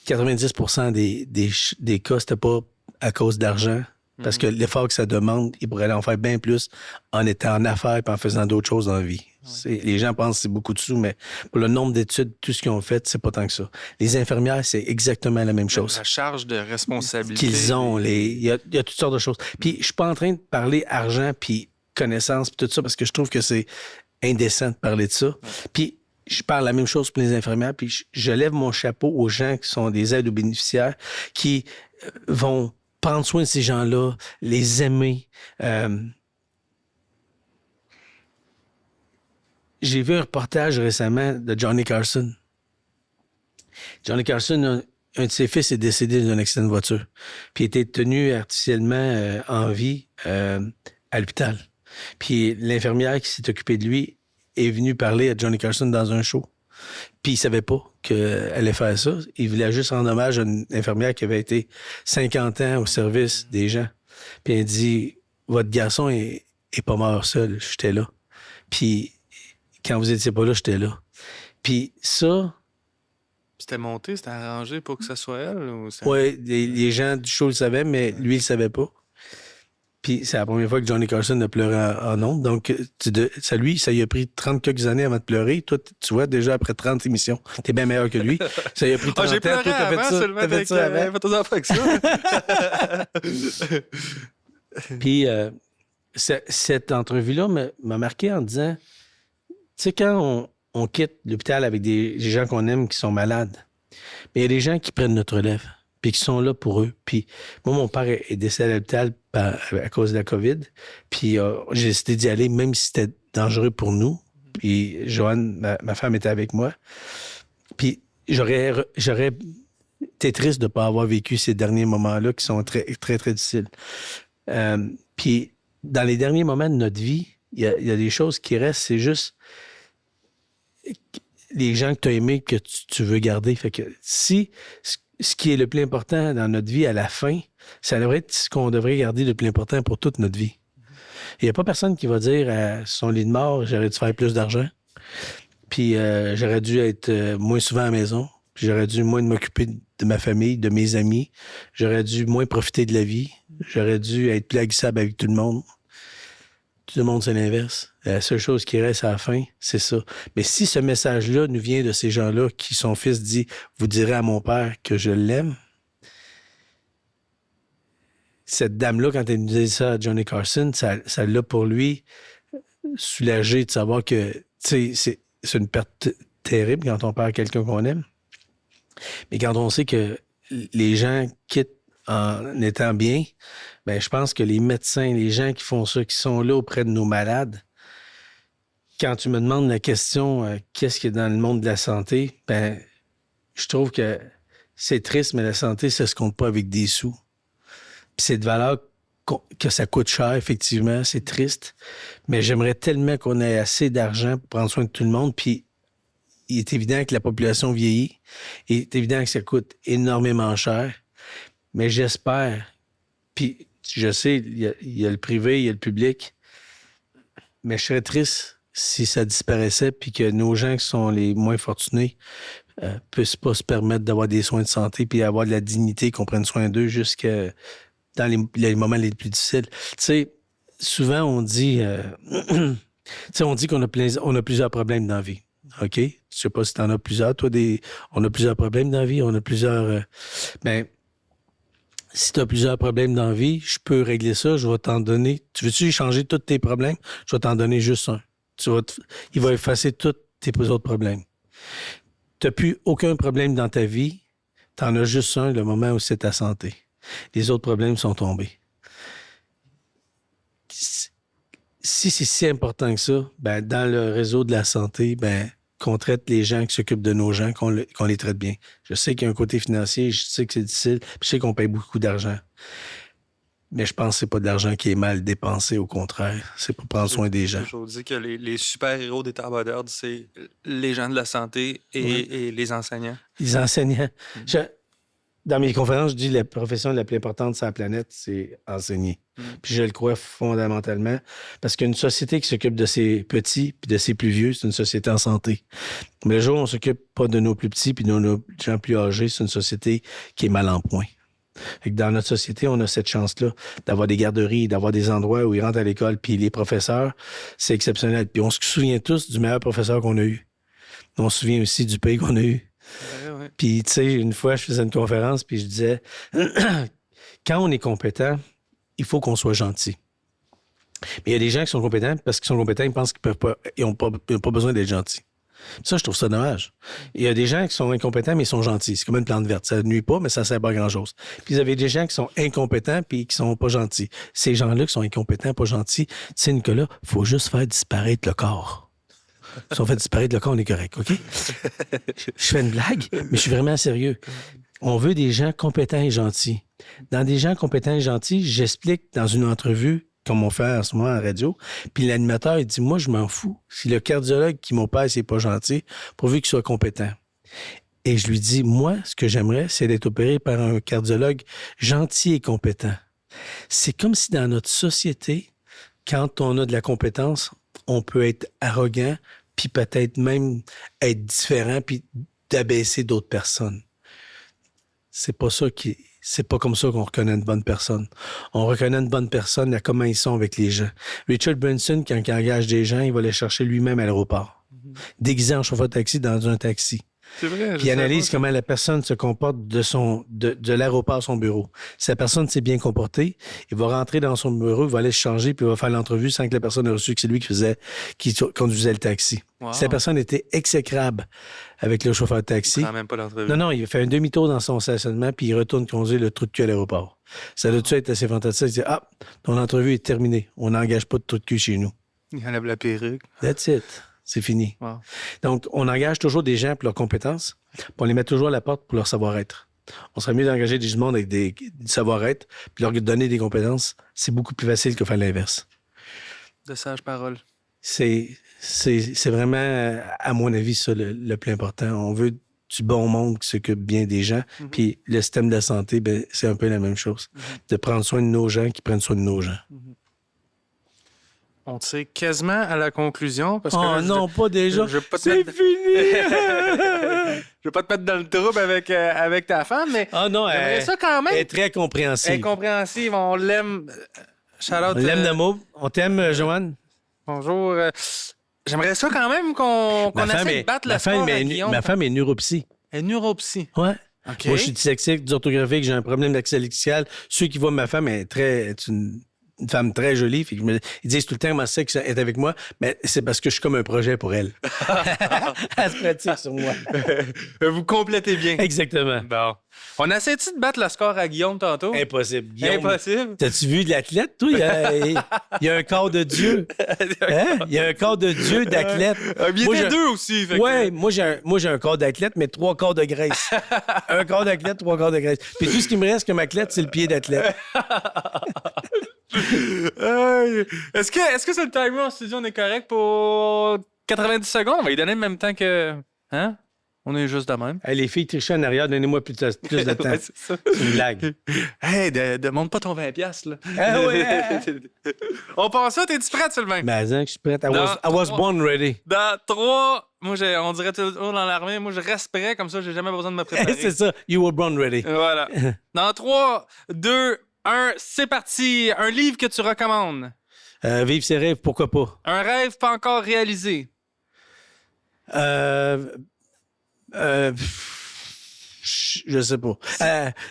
90% des cas, c'était pas à cause d'argent. Parce que l'effort que ça demande, ils pourraient en faire bien plus en étant en affaires et en faisant d'autres choses dans la vie. Ouais. Les gens pensent que c'est beaucoup de sous, mais pour le nombre d'études, tout ce qu'ils ont fait, c'est pas tant que ça. Les infirmières, c'est exactement la même chose. La charge de responsabilité. Qu'ils ont. Il y a toutes sortes de choses. Puis je suis pas en train de parler argent puis connaissance puis tout ça parce que je trouve que c'est indécent de parler de ça. Ouais. Puis je parle la même chose pour les infirmières, puis je lève mon chapeau aux gens qui sont des aides aux bénéficiaires qui vont prendre soin de ces gens-là, les aimer. J'ai vu un reportage récemment de Johnny Carson. Johnny Carson, un de ses fils est décédé d'un accident de voiture, puis il était tenu artificiellement en vie à l'hôpital. Puis l'infirmière qui s'est occupée de lui est venue parler à Johnny Carson dans un show. Puis il savait pas qu'elle allait faire ça. Il voulait juste rendre hommage à une infirmière qui avait été 50 ans au service des gens. Puis elle dit, votre garçon est pas mort seul, j'étais là. Puis quand vous étiez pas là, j'étais là. Puis ça... C'était monté, c'était arrangé pour que ça soit elle? Oui, les gens du show le savaient, mais lui, il le savait pas. Puis c'est la première fois que Johnny Carson a pleuré en ondes. Donc, ça lui a pris 30 quelques années avant de pleurer. Toi, tu vois, déjà après 30 émissions, t'es bien meilleur que lui. Ça lui a pris 30 j'ai ans. Toi, t'as fait ça. T'as fait ça avant. Fais tes enfants avec ça. Puis, cette entrevue-là m'a marqué en disant, tu sais, quand on quitte l'hôpital avec des gens qu'on aime qui sont malades, mais il y a des gens qui prennent notre relève. Puis qui sont là pour eux. Puis moi, mon père est décédé à l'hôpital à cause de la COVID. Puis j'ai décidé d'y aller, même si c'était dangereux pour nous. Puis Joanne, ma femme, était avec moi. Puis j'aurais été triste de ne pas avoir vécu ces derniers moments-là qui sont très, très, très difficiles. Puis, dans les derniers moments de notre vie, il y a des choses qui restent, c'est juste les gens que tu as aimés, que tu veux garder. Fait que si ce qui est le plus important dans notre vie à la fin, ça devrait être ce qu'on devrait garder le plus important pour toute notre vie. Il n'y a pas personne qui va dire à son lit de mort, j'aurais dû faire plus d'argent, puis j'aurais dû être moins souvent à la maison, puis j'aurais dû moins m'occuper de ma famille, de mes amis, j'aurais dû moins profiter de la vie, j'aurais dû être plus agissable avec tout le monde. Tout le monde, c'est l'inverse. La seule chose qui reste à la fin, c'est ça. Mais si ce message-là nous vient de ces gens-là qui, son fils dit « Vous direz à mon père que je l'aime », cette dame-là, quand elle nous dit ça à Johnny Carson, ça l'a pour lui soulagé de savoir que c'est une perte terrible quand on perd quelqu'un qu'on aime. Mais quand on sait que les gens quittent en étant bien, ben je pense que les médecins, les gens qui font ça, qui sont là auprès de nos malades, quand tu me demandes la question qu'est-ce qu'il y a dans le monde de la santé, ben je trouve que c'est triste, mais la santé, ça se compte pas avec des sous. Puis c'est de valeur que ça coûte cher, effectivement, c'est triste, mais j'aimerais tellement qu'on ait assez d'argent pour prendre soin de tout le monde, puis il est évident que la population vieillit, il est évident que ça coûte énormément cher, mais j'espère, puis je sais, il y a le privé, il y a le public, mais je serais triste si ça disparaissait puis que nos gens qui sont les moins fortunés puissent pas se permettre d'avoir des soins de santé puis avoir de la dignité, qu'on prenne soin d'eux jusqu'à dans les moments les plus difficiles. Tu sais, souvent on dit, on dit qu'on a plusieurs problèmes dans la vie. OK? Je sais pas si tu en as plusieurs. Toi, on a plusieurs problèmes dans la vie. On a plusieurs... si tu as plusieurs problèmes dans la vie, je peux régler ça. Je vais t'en donner... Tu veux-tu changer tous tes problèmes? Je vais t'en donner juste un. Il va effacer tous tes autres problèmes. Tu n'as plus aucun problème dans ta vie. Tu en as juste un le moment où c'est ta santé. Les autres problèmes sont tombés. Si c'est si important que ça, ben, dans le réseau de la santé, ben, qu'on traite les gens qui s'occupent de nos gens, qu'on les traite bien. Je sais qu'il y a un côté financier, je sais que c'est difficile, puis je sais qu'on paye beaucoup d'argent. Mais je pense que c'est pas de l'argent qui est mal dépensé, au contraire. C'est pour prendre soin des gens. Je vous dis que les super-héros des temps modernes, c'est les gens de la santé et les enseignants. Les enseignants. Dans mes conférences, je dis que la profession la plus importante sur la planète, c'est enseigner. Puis je le crois fondamentalement. Parce qu'une société qui s'occupe de ses petits puis de ses plus vieux, c'est une société en santé. Mais le jour où on s'occupe pas de nos plus petits puis de nos gens plus âgés, c'est une société qui est mal en point. Fait que dans notre société, on a cette chance-là d'avoir des garderies, d'avoir des endroits où ils rentrent à l'école. Puis les professeurs, c'est exceptionnel. Puis on se souvient tous du meilleur professeur qu'on a eu. On se souvient aussi du pays qu'on a eu. Ouais. Puis, tu sais, une fois, je faisais une conférence, puis je disais, quand on est compétent, il faut qu'on soit gentil. Mais il y a des gens qui sont compétents, parce qu'ils sont compétents, ils pensent qu'ils n'ont pas besoin d'être gentils. Ça, je trouve ça dommage. Il y a des gens qui sont incompétents, mais ils sont gentils. C'est comme une plante verte. Ça ne nuit pas, mais ça ne sert pas à grand-chose. Puis, vous avez des gens qui sont incompétents, puis qui sont pas gentils. Ces gens-là qui sont incompétents, pas gentils, tu sais, Nicolas, il faut juste faire disparaître le corps. Si on fait disparaître le corps, on est correct, OK? Je fais une blague, mais je suis vraiment sérieux. On veut des gens compétents et gentils. Dans des gens compétents et gentils, j'explique dans une entrevue, comme on fait en ce moment à la radio, puis l'animateur, il dit, moi, je m'en fous. Si le cardiologue qui m'opère, c'est pas gentil, pourvu qu'il soit compétent. Et je lui dis, moi, ce que j'aimerais, c'est d'être opéré par un cardiologue gentil et compétent. C'est comme si dans notre société, quand on a de la compétence, on peut être arrogant, puis peut-être même être différent, puis d'abaisser d'autres personnes. C'est pas comme ça qu'on reconnaît une bonne personne. On reconnaît une bonne personne à comment ils sont avec les gens. Richard Branson, quand il engage des gens, il va les chercher lui-même à l'aéroport. Déguisé en chauffeur de taxi dans un taxi. C'est vrai. Puis il analyse comment la personne se comporte de l'aéroport à son bureau. Si la personne s'est bien comportée, il va rentrer dans son bureau, il va aller se changer, puis il va faire l'entrevue sans que la personne ait reçu que c'est lui qui conduisait le taxi. Wow. Si la personne était exécrable avec le chauffeur de taxi... Il prend même pas l'entrevue. Non, il fait un demi-tour dans son stationnement, puis il retourne conduire le trou de cul à l'aéroport. Ça doit être assez fantastique. Il dit, ton entrevue est terminée. On n'engage pas de trou de cul chez nous. Il enlève la perruque. That's it. C'est fini. Wow. Donc, on engage toujours des gens pour leurs compétences, puis on les met toujours à la porte pour leur savoir-être. On serait mieux d'engager du monde avec du savoir-être, puis leur donner des compétences. C'est beaucoup plus facile que faire l'inverse. De sages paroles. C'est vraiment, à mon avis, ça le plus important. On veut du bon monde qui s'occupe bien des gens. Puis le système de la santé, ben, c'est un peu la même chose. De prendre soin de nos gens qui prennent soin de nos gens. On tire quasiment à la conclusion. Parce que Oh là, non, pas déjà. je vais pas te C'est mettre- fini! Je vais pas te mettre dans le trouble avec ta femme, mais Ah non, j'aimerais ça quand elle est même. très compréhensive. Incompréhensive, on l'aime. Shout-out, On l'aime d'amour. On t'aime, Joanne? bonjour. J'aimerais ça quand même qu'on essaie de battre le score à Guillaume. ma femme est neuropsy. Elle est neuropsy. Ouais. OK. Moi, je suis dyslexique, dysorthographique, j'ai un problème d'accès lexical. Ceux qui voient ma femme, elle est une femme très jolie. Fait que ils disent tout le temps comment c'est qu'elle est avec moi, mais c'est parce que je suis comme un projet pour elle. Elle se pratique sur moi. Vous complétez bien. Exactement. Bon. On essaie-tu de battre le score à Guillaume tantôt? Impossible. Guillaume, Impossible. t'as-tu vu de l'athlète, toi? Il y a un corps de Dieu. Hein? Il y a un corps de Dieu d'athlète. Il Moi, était j'ai- deux aussi. Fait que- Ouais, moi j'ai un corps d'athlète, mais 3 quarts de graisse. Un quart d'athlète, 3 quarts de graisse. Puis tout ce qui me reste comme athlète, c'est le pied d'athlète. Est-ce que c'est le timer en studio? On est correct pour 90 secondes? On va lui donner le même temps que... Hein? On est juste de même. Hey, les filles trichent en arrière, donnez-moi plus de temps. Ouais, c'est ça. C'est une blague. Hey, demande pas ton 20$, là. Ah ouais. On passe ça, t'es-tu prête, Sylvain? Mais attends, que je suis prête. I Dans was 3. born ready. Dans 3, moi, on dirait toujours dans l'armée, moi, je reste prêt, comme ça, j'ai jamais besoin de me préparer. C'est ça, you were born ready. Voilà. Dans 3, 2, 1, c'est parti. Un livre que tu recommandes. Vivre ses rêves, pourquoi pas? Un rêve pas encore réalisé. Je sais pas.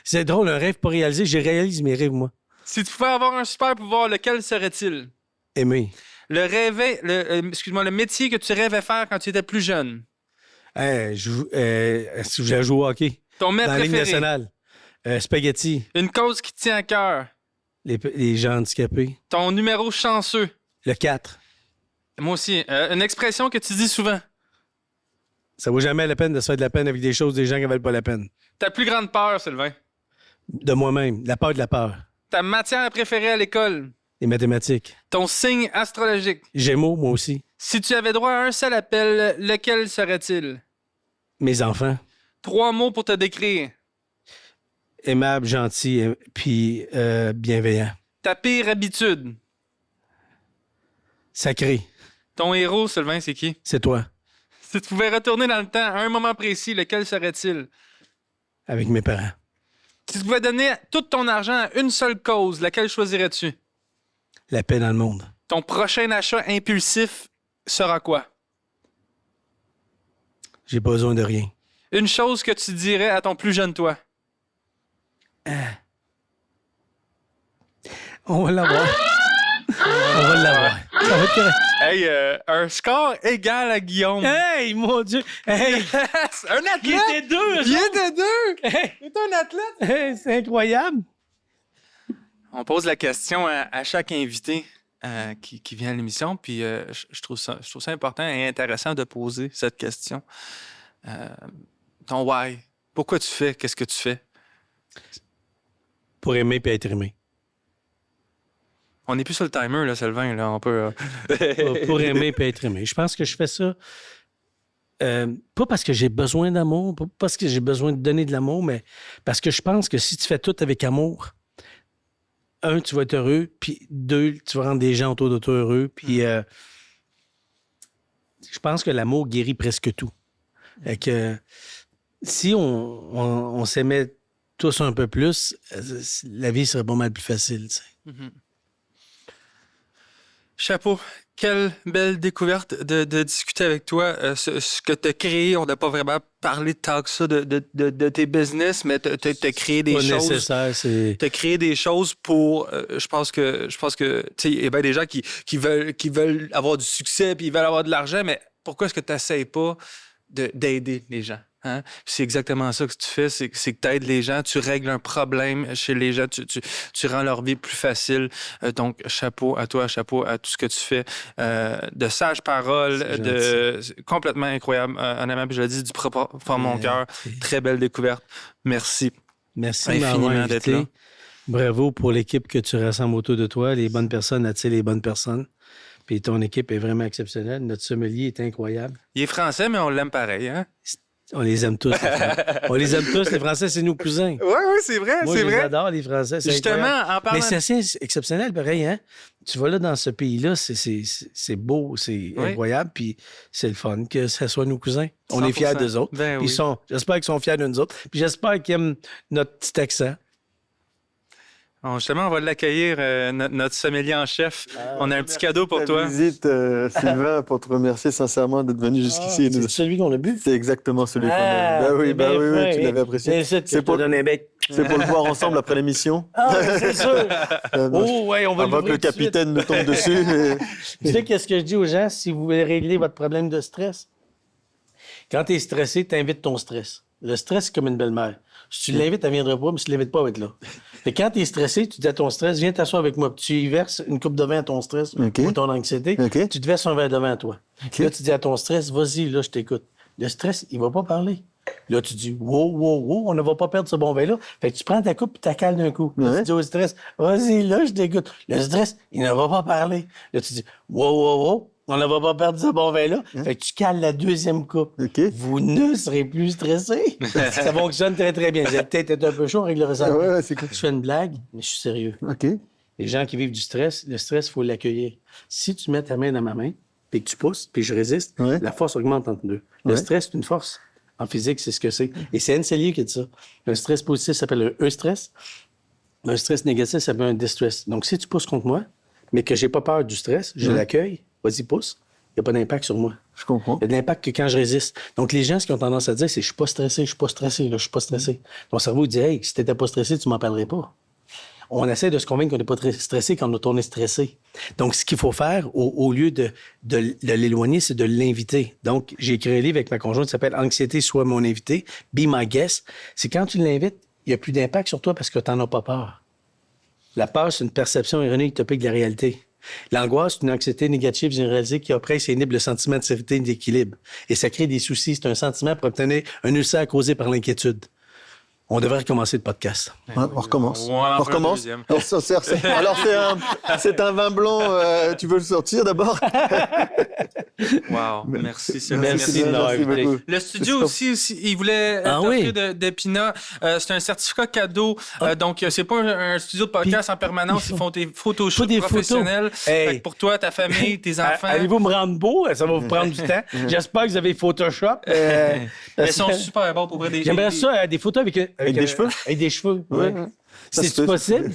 C'est drôle, un rêve pas réalisé. Je réalise mes rêves, moi. Si tu pouvais avoir un super pouvoir, lequel serait-il? Aimer. Le métier que tu rêvais faire quand tu étais plus jeune. Si je joue au hockey. Ton maître Dans la Ligue préféré. nationale. Spaghetti. Une cause qui te tient à cœur. Les gens handicapés. Ton numéro chanceux. Le 4. Moi aussi. Une expression que tu dis souvent. Ça vaut jamais la peine de se faire de la peine avec des choses des gens qui ne valent pas la peine. Ta plus grande peur, Sylvain. De moi-même. La peur de la peur. Ta matière préférée à l'école. Les mathématiques. Ton signe astrologique. Gémeaux, moi aussi. Si tu avais droit à un seul appel, lequel serait-il? Mes enfants. 3 mots pour te décrire. Aimable, gentil, puis bienveillant. Ta pire habitude. Sacré. Ton héros, Sylvain, c'est qui? C'est toi. Si tu pouvais retourner dans le temps à un moment précis, lequel serait-il? Avec mes parents. Si tu pouvais donner tout ton argent à une seule cause, laquelle choisirais-tu? La paix dans le monde. Ton prochain achat impulsif sera quoi? J'ai pas besoin de rien. Une chose que tu dirais à ton plus jeune toi. On va l'avoir. On va l'avoir. Ça va être correct. Hey, un score égal à Guillaume. Hey, mon Dieu! Hey! Un athlète! Il était deux! Il était deux! Hey! Il est un athlète! Hey, c'est incroyable! On pose la question à chaque invité qui vient à l'émission, puis je trouve ça important et intéressant de poser cette question. Ton why. Pourquoi tu fais? Qu'est-ce que tu fais? Pour aimer et être aimé. On n'est plus sur le timer, là, Sylvain. Là, on peut... Pour aimer et être aimé. Je pense que je fais ça pas parce que j'ai besoin d'amour, pas parce que j'ai besoin de donner de l'amour, mais parce que je pense que si tu fais tout avec amour, 1, tu vas être heureux, puis 2, tu vas rendre des gens autour de toi heureux, puis je pense que l'amour guérit presque tout. Et que si on s'aimait tous un peu plus, la vie serait pas mal plus facile, tu sais. Chapeau. Quelle belle découverte de discuter avec toi. Ce que tu as créé, on n'a pas vraiment parlé tant que ça de tes business, mais tu as créé des Pas choses. nécessaire, c'est... Tu as créé des choses pour. Je pense que tu sais, il y a bien des gens qui veulent avoir du succès puis ils veulent avoir de l'argent, mais pourquoi est-ce que tu n'essayes pas d'aider les gens? Hein? C'est exactement ça que tu fais, c'est que tu aides les gens, tu règles un problème chez les gens, tu rends leur vie plus facile. Donc, chapeau à toi, chapeau à tout ce que tu fais. De sages paroles, c'est complètement incroyable. Honnêtement, puis je le dis du propre fond de mon cœur. Très belle découverte. Merci. Merci de m'avoir infiniment d'être invité. là. Bravo pour l'équipe que tu rassembles autour de toi. Les bonnes personnes attirent les bonnes personnes. Puis ton équipe est vraiment exceptionnelle. Notre sommelier est incroyable. Il est français, mais on l'aime pareil, hein? On les aime tous. On les aime tous. Les Français, c'est nos cousins. Oui, c'est vrai, Moi, c'est je les vrai. adore, les Français. C'est Justement, incroyable. en parlant... Mais c'est assez exceptionnel, pareil, hein? Tu vas là dans ce pays-là, c'est beau, c'est Oui. incroyable, puis c'est le fun que ce soit nos cousins. On est fiers 100%. d'eux autres. Ben Puis oui. j'espère qu'ils sont fiers de nous autres. Puis j'espère qu'ils aiment notre petit accent. Bon, justement, on va l'accueillir, notre sommelier en chef. On a un petit cadeau pour toi. Visite, Sylvain, pour te remercier sincèrement d'être venu jusqu'ici. C'est celui qu'on a bu? C'est exactement celui qu'on a. Ah, oui, c'est bien oui, fait. tu l'avais apprécié. C'est pour- pour donner un bec. C'est pour le voir ensemble après l'émission. Ah, c'est sûr. Oh, ouais, on va Avant que le l'ouvrir tout de suite. capitaine nous tombe dessus. mais- Tu sais, qu'est-ce que je dis aux gens si vous voulez régler votre problème de stress? Quand tu es stressé, tu invites ton stress. Le stress, c'est comme une belle-mère. Si tu l'invites, elle ne viendra pas, mais si tu ne l'invites pas, elle va être là. Et quand tu es stressé, tu dis à ton stress, viens t'asseoir avec moi. Puis tu y verses une coupe de vin à ton stress OK. ou ton anxiété. OK. Tu te verses un verre de vin à toi. OK. Là, tu dis à ton stress, vas-y, là, je t'écoute. Le stress, il ne va pas parler. Là, tu dis, wow, on ne va pas perdre ce bon vin-là. Fait que tu prends ta coupe et tu cales d'un coup. Là, Ouais. tu dis au stress, vas-y, là, je t'écoute. Le stress, il ne va pas parler. Là, tu dis, wow, on ne va pas perdre ce bon vin-là. Fait que tu cales la deuxième coupe. OK. Vous ne serez plus stressé. Ça fonctionne très, très bien. Vous allez peut-être être un peu chaud, on réglerait ça. Ah ouais, c'est cool. Je fais une blague, mais je suis sérieux. OK. Les gens qui vivent du stress, le stress, il faut l'accueillir. Si tu mets ta main dans ma main, puis que tu pousses, puis je résiste, Ouais. la force augmente entre deux. Le Ouais. stress, c'est une force. En physique, c'est ce que c'est. Et c'est Anne Cellier qui dit ça. Un stress positif s'appelle un E-stress. Un stress négatif s'appelle un distress. Donc, si tu pousses contre moi, mais que j'ai pas peur du stress, je l'accueille, vas-y, pousse, il n'y a pas d'impact sur moi. Je comprends. Il y a de l'impact que quand je résiste. Donc, les gens, ce qu'ils ont tendance à dire, c'est « je suis pas stressé, là, je suis pas stressé ». Ton cerveau dit « hey, si t'étais pas stressé, tu m'en parlerais pas ». On essaie de se convaincre qu'on n'est pas très stressé quand on est stressé. Donc, ce qu'il faut faire, au lieu de l'éloigner, c'est de l'inviter. Donc, j'ai écrit un livre avec ma conjointe qui s'appelle « Anxiété, sois mon invité »,« Be my guest ». C'est quand tu l'invites, il n'y a plus d'impact sur toi parce que tu n'en as pas peur. La peur, c'est une perception erronée utopique de la réalité. L'angoisse, c'est une anxiété négative généralisée qui oppresse et inhibe le sentiment de sécurité et d'équilibre. Et ça crée des soucis. C'est un sentiment pour obtenir un ulcère causé par l'inquiétude. On devrait recommencer le podcast. On recommence. On va en On faire un recommence. deuxième. Alors, c'est un vin blanc. Tu veux le sortir d'abord? Wow, merci Sylvain. Merci de m'avoir invité. beaucoup. Le studio aussi, il voulait Ah t'offrir oui? d'Épina. C'est un certificat cadeau. Donc, c'est pas un studio de podcast en permanence. Ils font des photoshoots Pas des photos. professionnels. Hey. Fait que pour toi, ta famille, tes enfants. Allez-vous me rendre beau? Ça va vous prendre du temps. J'espère que vous avez Photoshop. Ils sont super bons pour vrai des J'aimerais ça, des photos avec des cheveux? Avec des cheveux, oui. Ça se C'est fait. possible?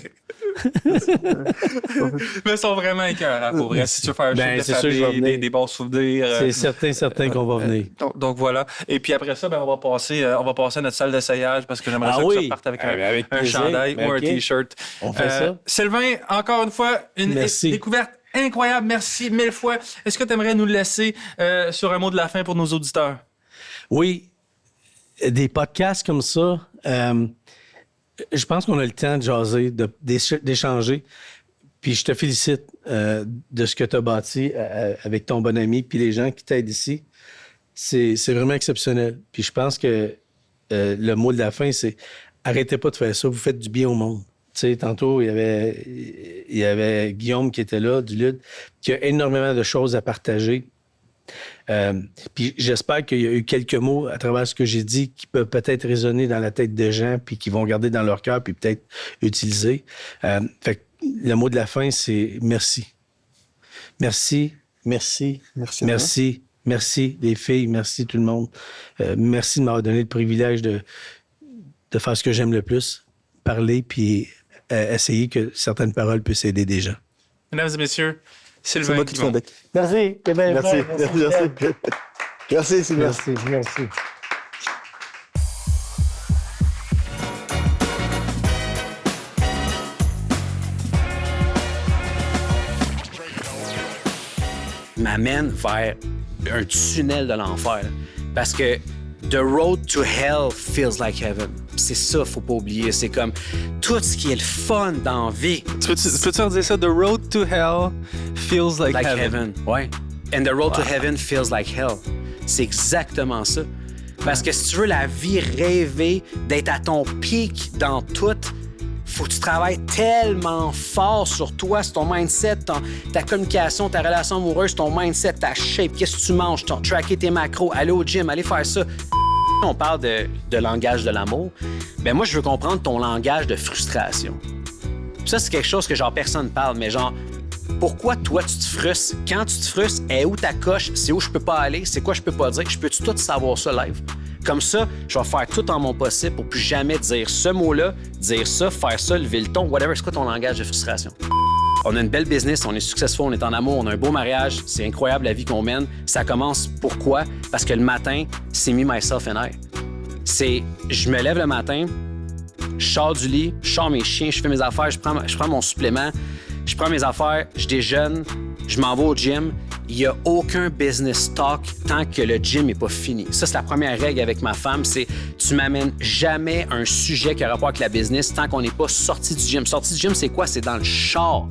Mais ils sont vraiment écœurants pour vrai. Si tu veux faire un Ben, shoot c'est de sûr que je vais famille, venir. des bons souvenirs. C'est certain qu'on va venir. Donc voilà. Et puis après ça, on va passer à notre salle d'essayage parce que j'aimerais Ah ça que oui? ça reparte avec Avec un plaisir. chandail Ben, ou un OK. T-shirt. On fait ça. Sylvain, encore une fois, une Merci. découverte incroyable. Merci mille fois. Est-ce que tu aimerais nous laisser sur un mot de la fin pour nos auditeurs? Oui, des podcasts comme ça, je pense qu'on a le temps de jaser, d'échanger. Puis je te félicite de ce que tu as bâti avec ton bon ami puis les gens qui t'aident ici. C'est vraiment exceptionnel. Puis je pense que le mot de la fin, c'est arrêtez pas de faire ça, vous faites du bien au monde. Tu sais, tantôt, il y avait Guillaume qui était là, du LUD, qui a énormément de choses à partager. Puis j'espère qu'il y a eu quelques mots à travers ce que j'ai dit qui peuvent peut-être résonner dans la tête des gens puis qui vont garder dans leur cœur puis peut-être utiliser. Fait que le mot de la fin, c'est merci. Merci, merci, Merci. merci, merci les filles, merci tout le monde. Merci de m'avoir donné le privilège de faire ce que j'aime le plus, parler puis essayer que certaines paroles puissent aider des gens. Mesdames et messieurs, C'est Sylvain moi qui te fais un Guimond. bec. Merci, c'est bien Merci. vrai. Merci. Merci, Sylvain. Merci. m'amène vers un tunnel de l'enfer. Parce que the road to hell feels like heaven. C'est ça, faut pas oublier. C'est comme tout ce qui est le fun dans la vie. Peux-tu redire ça? The road to hell feels like, Like heaven. heaven. Ouais. And the road to heaven feels like hell. C'est exactement ça. Parce que si tu veux la vie rêvée, d'être à ton pic dans tout, faut que tu travailles tellement fort sur toi, sur ton mindset, ta communication, ta relation amoureuse, ton mindset, ta shape, qu'est-ce que tu manges, tracker tes macros, aller au gym, aller faire ça. On parle de langage de l'amour. Ben moi, je veux comprendre ton langage de frustration. Ça, c'est quelque chose que genre personne parle, mais genre, pourquoi toi, tu te frustres? Quand tu te frustres, est où ta coche? C'est où je peux pas aller? C'est quoi je peux pas dire? Je peux-tu tout savoir ça live? Comme ça, je vais faire tout en mon possible pour plus jamais dire ce mot-là, dire ça, faire ça, lever le ton, whatever. C'est quoi ton langage de frustration? On a une belle business, on est successful, on est en amour, on a un beau mariage, c'est incroyable la vie qu'on mène. Ça commence pourquoi? Parce que le matin, c'est me, myself and I. C'est, je me lève le matin, je sors du lit, je sors mes chiens, je fais mes affaires, je prends mon supplément, je prends mes affaires, je déjeune, je m'en vais au gym. Il n'y a aucun business talk tant que le gym n'est pas fini. Ça, c'est la première règle avec ma femme, c'est tu m'amènes jamais un sujet qui a rapport avec la business tant qu'on n'est pas sorti du gym. Sorti du gym, c'est quoi? C'est dans le char.